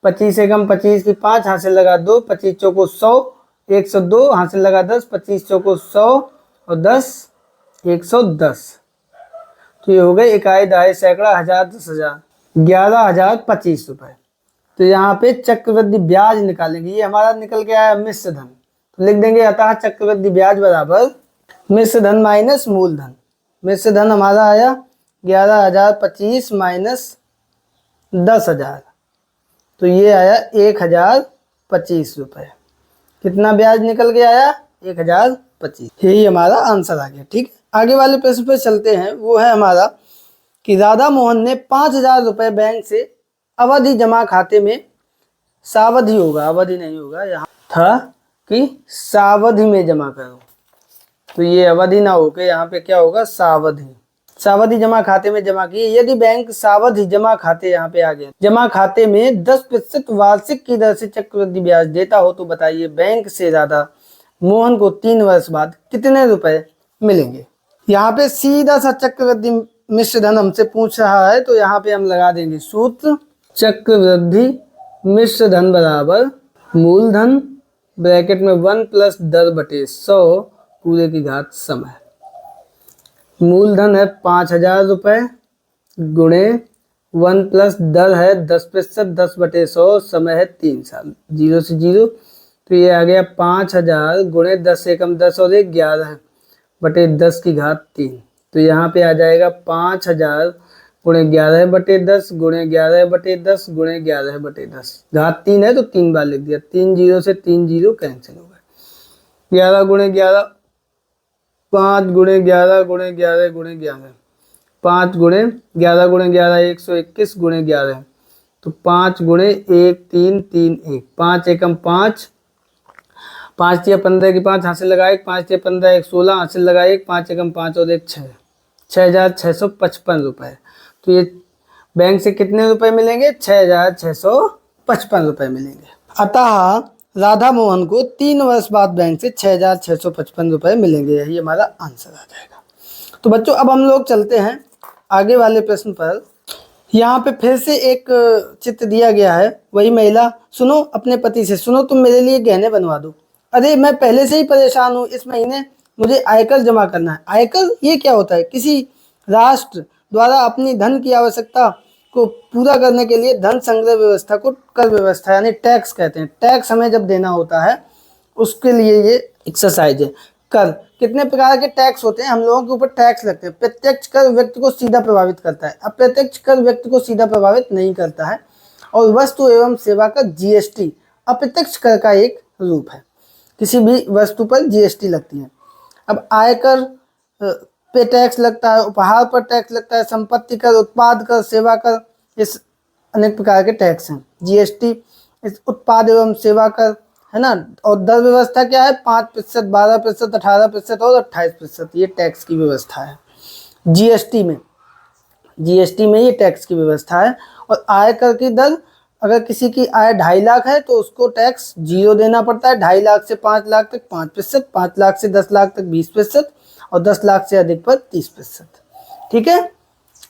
25 एकम 25 की 5, हासिल लगा 2, 25 चौको 100, 102, हासिल लगा 10, 25 चौको 100 और 10 110। तो ये हो गए इकाई, दहाई, सैकड़ा, हजार, 10,000, 11,025 रुपए। तो यहाँ पे चक्रवृद्धि ब्याज निकालेंगे, ये हमारा निकल के आया मिश्र धन, तो लिख देंगे अतः चक्रवृद्धि ब्याज बराबर मिश्र धन माइनस मूलधन। मिश्र धन हमारा आया 11,025 माइनस 10,000, तो ये आया 1,025 रुपए। कितना ब्याज निकल के आया 1,025। यही हमारा आंसर आ गया, ठीक। आगे वाले प्रश्न पे चलते हैं। वो है हमारा कि राधा मोहन ने 5,000 रुपए बैंक से अवधि जमा खाते में, सावधि होगा, अवधि नहीं होगा, यहाँ था कि सावधि में जमा करो, तो ये अवधि ना होके यहाँ पे क्या होगा सावधि, सावधि जमा खाते में जमा किए। यदि बैंक सावधि जमा खाते, यहाँ पे आ गया, जमा खाते में 10% वार्षिक की दर से चक्रवृद्धि ब्याज देता हो तो बताइए बैंक से राधा मोहन को 3 वर्ष बाद कितने रुपए मिलेंगे। यहाँ पे सीधा सा चक्रवृद्धि मिश्र धन हमसे पूछ रहा है, तो यहाँ पे हम लगा देंगे सूत्र, चक्रवृद्धि मिश्र धन बराबर मूलधन ब्रैकेट में 1 प्लस 10/100 पूरे की घात समय। मूलधन है 5,000 रुपए गुणे 1 प्लस दर है 10%, 10/100, समय है 3 साल, 0 से 0। तो ये आ गया 5,000 गुणे 10 एकम 10 और 1 11/10 की घात 3। तो यहाँ पे आ जाएगा 5,000 गुणे 11/10 गुणे 11/10 गुणे 11/10, घात 3 है तो 3 बार लिख दिया, 3 0 से 3 0 कैंसिल हो गए। 11 गुणे 11, 5 गुणे 11 गुणे 11 गुणे 11, 5 गुणे 11 गुणे 11 121 गुणे 11, तो 5 गुणे 1 3 3 1, 5 एकम 5, 5 या 15 की 5 हासिल लगाए, 5 या 15 1 16 हासिल लगाए, 5 एकम 5 और 1 6, 6,655 रुपए। तो ये बैंक से कितने रुपए मिलेंगे 6,655 रुपए मिलेंगे। अतः राधा मोहन को 3 वर्ष बाद बैंक से 6,655 रुपए मिलेंगे, यही हमारा आंसर आ जाएगा। तो बच्चों अब हम लोग चलते हैं आगे वाले प्रश्न पर यहाँ पे फिर से एक चित्र दिया गया है। वही महिला, सुनो अपने पति से, सुनो तुम मेरे लिए गहने बनवा दो। अरे मैं पहले से ही परेशान हूँ, इस महीने मुझे आयकर जमा करना है। आयकर ये क्या होता है? किसी राष्ट्र द्वारा अपनी धन की आवश्यकता को पूरा करने के लिए धन संग्रह व्यवस्था को कर व्यवस्था यानी टैक्स कहते हैं। टैक्स हमें जब देना होता है उसके लिए ये एक्सरसाइज है। कर, कितने प्रकार के टैक्स होते हैं? हम लोगों के ऊपर टैक्स लगते हैं। प्रत्यक्ष कर व्यक्ति को सीधा प्रभावित करता है, अप्रत्यक्ष कर व्यक्ति को सीधा प्रभावित नहीं करता है। और वस्तु एवं सेवा कर जीएसटी अप्रत्यक्ष कर का एक रूप है। किसी भी वस्तु पर जीएसटी लगती है। अब आयकर पे टैक्स लगता है, उपहार पर टैक्स लगता है, संपत्ति कर, उत्पाद कर, सेवा कर, इस अनेक प्रकार के टैक्स हैं। जीएसटी इस उत्पाद एवं सेवा कर है ना। और दर व्यवस्था क्या है? 5%, 12%, 18% और 28%, ये टैक्स की व्यवस्था है जीएसटी में। जीएसटी में ये टैक्स की व्यवस्था है। और आयकर की दर, अगर किसी की आय 2.5 लाख है तो उसको टैक्स 0 देना पड़ता है। 2.5 लाख से 5 लाख तक 5%, 5 लाख से 10 लाख तक 20% और 10 लाख से अधिक पर 30%। ठीक है।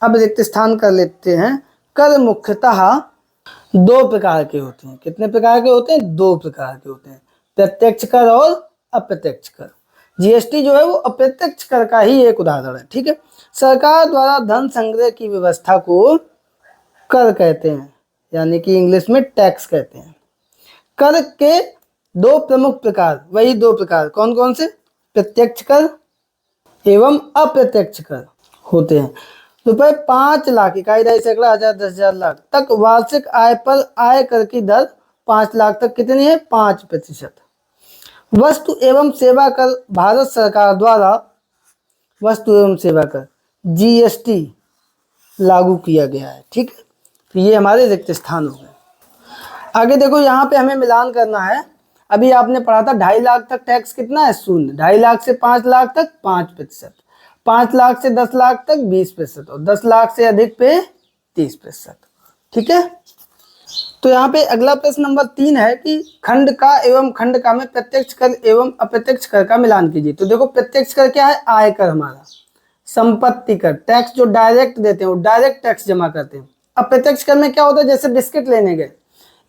अब रिक्त स्थान कर लेते हैं। कर मुख्यतः 2 प्रकार के होते हैं। कितने प्रकार के होते हैं? 2 प्रकार के होते हैं, प्रत्यक्ष कर और अप्रत्यक्ष कर। जीएसटी जो है वो अप्रत्यक्ष कर का ही एक उदाहरण है। ठीक है। सरकार द्वारा धन संग्रह की व्यवस्था को कर कहते हैं, यानी कि इंग्लिश में टैक्स कहते हैं। कर के 2 प्रमुख प्रकार, वही 2 प्रकार कौन कौन से? प्रत्यक्ष कर एवं अप्रत्यक्ष कर होते हैं। रुपए 5 लाख, इकाई, दहाई, सैकड़ा, हजार, 10,000, लाख तक वार्षिक आय पर आय कर की दर 5 लाख तक कितनी है? 5%। वस्तु एवं सेवा कर भारत सरकार द्वारा वस्तु एवं सेवा कर जीएसटी लागू किया गया है। ठीक है। तो ये हमारे रिक्त स्थान हो गए। आगे देखो, यहाँ पे हमें मिलान करना है। अभी आपने पढ़ा था 2.5 लाख तक टैक्स कितना है? 0। 2.5 लाख से 5 लाख तक 5%, 5 लाख से 10 लाख तक 20% और 10 लाख से अधिक पे 30%। ठीक है। तो यहाँ पे अगला प्रश्न नंबर 3 है कि खंड का एवं खंड का में प्रत्यक्ष कर एवं अप्रत्यक्ष कर का मिलान कीजिए। तो देखो, प्रत्यक्ष कर क्या है? आयकर हमारा, संपत्ति कर, टैक्स जो डायरेक्ट देते हैं वो डायरेक्ट टैक्स जमा करते हैं। अप्रत्यक्ष कर में क्या होता है? जैसे बिस्किट लेने गए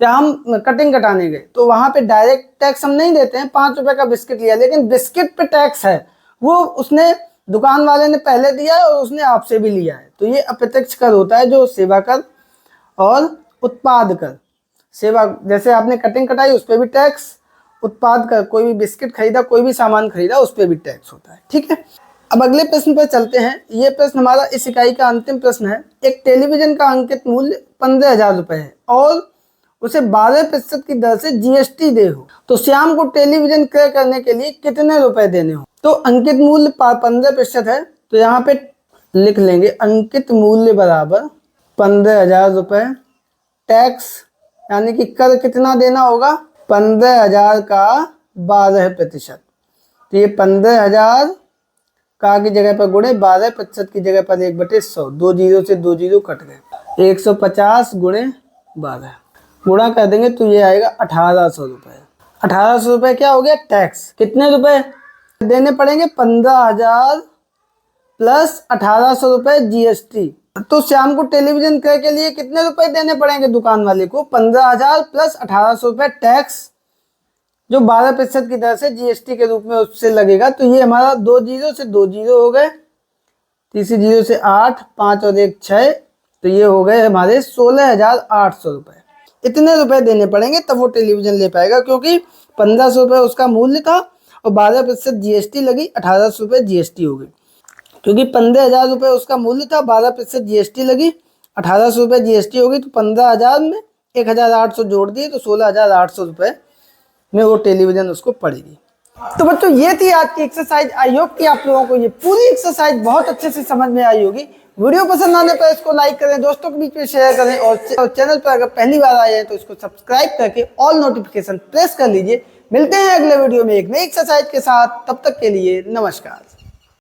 या हम कटिंग कटाने गए तो वहां पे डायरेक्ट टैक्स हम नहीं देते हैं। 5 रुपए का बिस्किट लिया, लेकिन बिस्किट पे टैक्स है, वो उसने दुकान वाले ने पहले दिया है और उसने आपसे भी लिया है। तो ये अप्रत्यक्ष कर होता है, जो सेवा कर और उत्पाद कर। सेवा, जैसे आपने कटिंग कटाई उस पर भी टैक्स, उत्पाद कर, कोई भी बिस्किट खरीदा, कोई भी सामान खरीदा, उस पर भी टैक्स होता है। ठीक है। अब अगले प्रश्न पर चलते हैं। ये प्रश्न हमारा इस इकाई का अंतिम प्रश्न है। एक टेलीविजन का अंकित मूल्य 15,000 रुपए है और उसे 12% की दर से जीएसटी दे हो, तो श्याम को टेलीविजन क्रय करने के लिए कितने रुपए देने हो? तो अंकित मूल्य 15% है, तो यहाँ पे लिख लेंगे अंकित मूल्य बराबर 15,000 रुपए, टैक्स यानी कि कर कितना देना होगा? 15,000 का 12%। तो ये 15,000 का की जगह पर गुणे 12% की जगह पर 1/100, 2 जीरो से 2 जीरो कट गए, 150 गुणे 12 गुणा कर देंगे तो ये आएगा 1,800 रुपए। 1,800 रुपए क्या हो गया? टैक्स। कितने रुपए देने पड़ेंगे? 15,000 प्लस 1,800 रुपए जीएसटी। तो श्याम को टेलीविजन क्रय के लिए कितने रुपए देने पड़ेंगे दुकान वाले को? 15,000 प्लस 1,800 रुपए टैक्स, जो 12% की दर से जीएसटी के रूप में उससे लगेगा। तो ये हमारा 2 जीरो से 2 जीरो हो गए, तीसरी जीरो से 8, 5 और 1 6, तो ये हो गए हमारे 16,800 रुपए। इतने रुपए देने पड़ेंगे तब वो टेलीविजन ले पाएगा, क्योंकि 1,500 रुपए उसका मूल्य था और 12% जीएसटी लगी, 1,800 रुपए जीएसटी हो गई। क्योंकि 15,000 रुपए उसका मूल्य था, 12% जीएसटी लगी, 1,800 रुपए जीएसटी हो गई, तो 15,000 में 1,800 जोड़ दिए तो 16,800 रुपए में वो टेलीविजन उसको पड़ेगी। तो बच्चों, ये थी आज की एक्सरसाइज। आई होप कि आप लोगों को ये पूरी एक्सरसाइज बहुत अच्छे से समझ में आई होगी। वीडियो पसंद आने पर इसको लाइक करें, दोस्तों के बीच में शेयर करें और चैनल पर अगर पहली बार आए हैं तो इसको सब्सक्राइब करके ऑल नोटिफिकेशन प्रेस कर लीजिए। मिलते हैं अगले वीडियो में एक नई एक्सरसाइज के साथ, तब तक के लिए नमस्कार।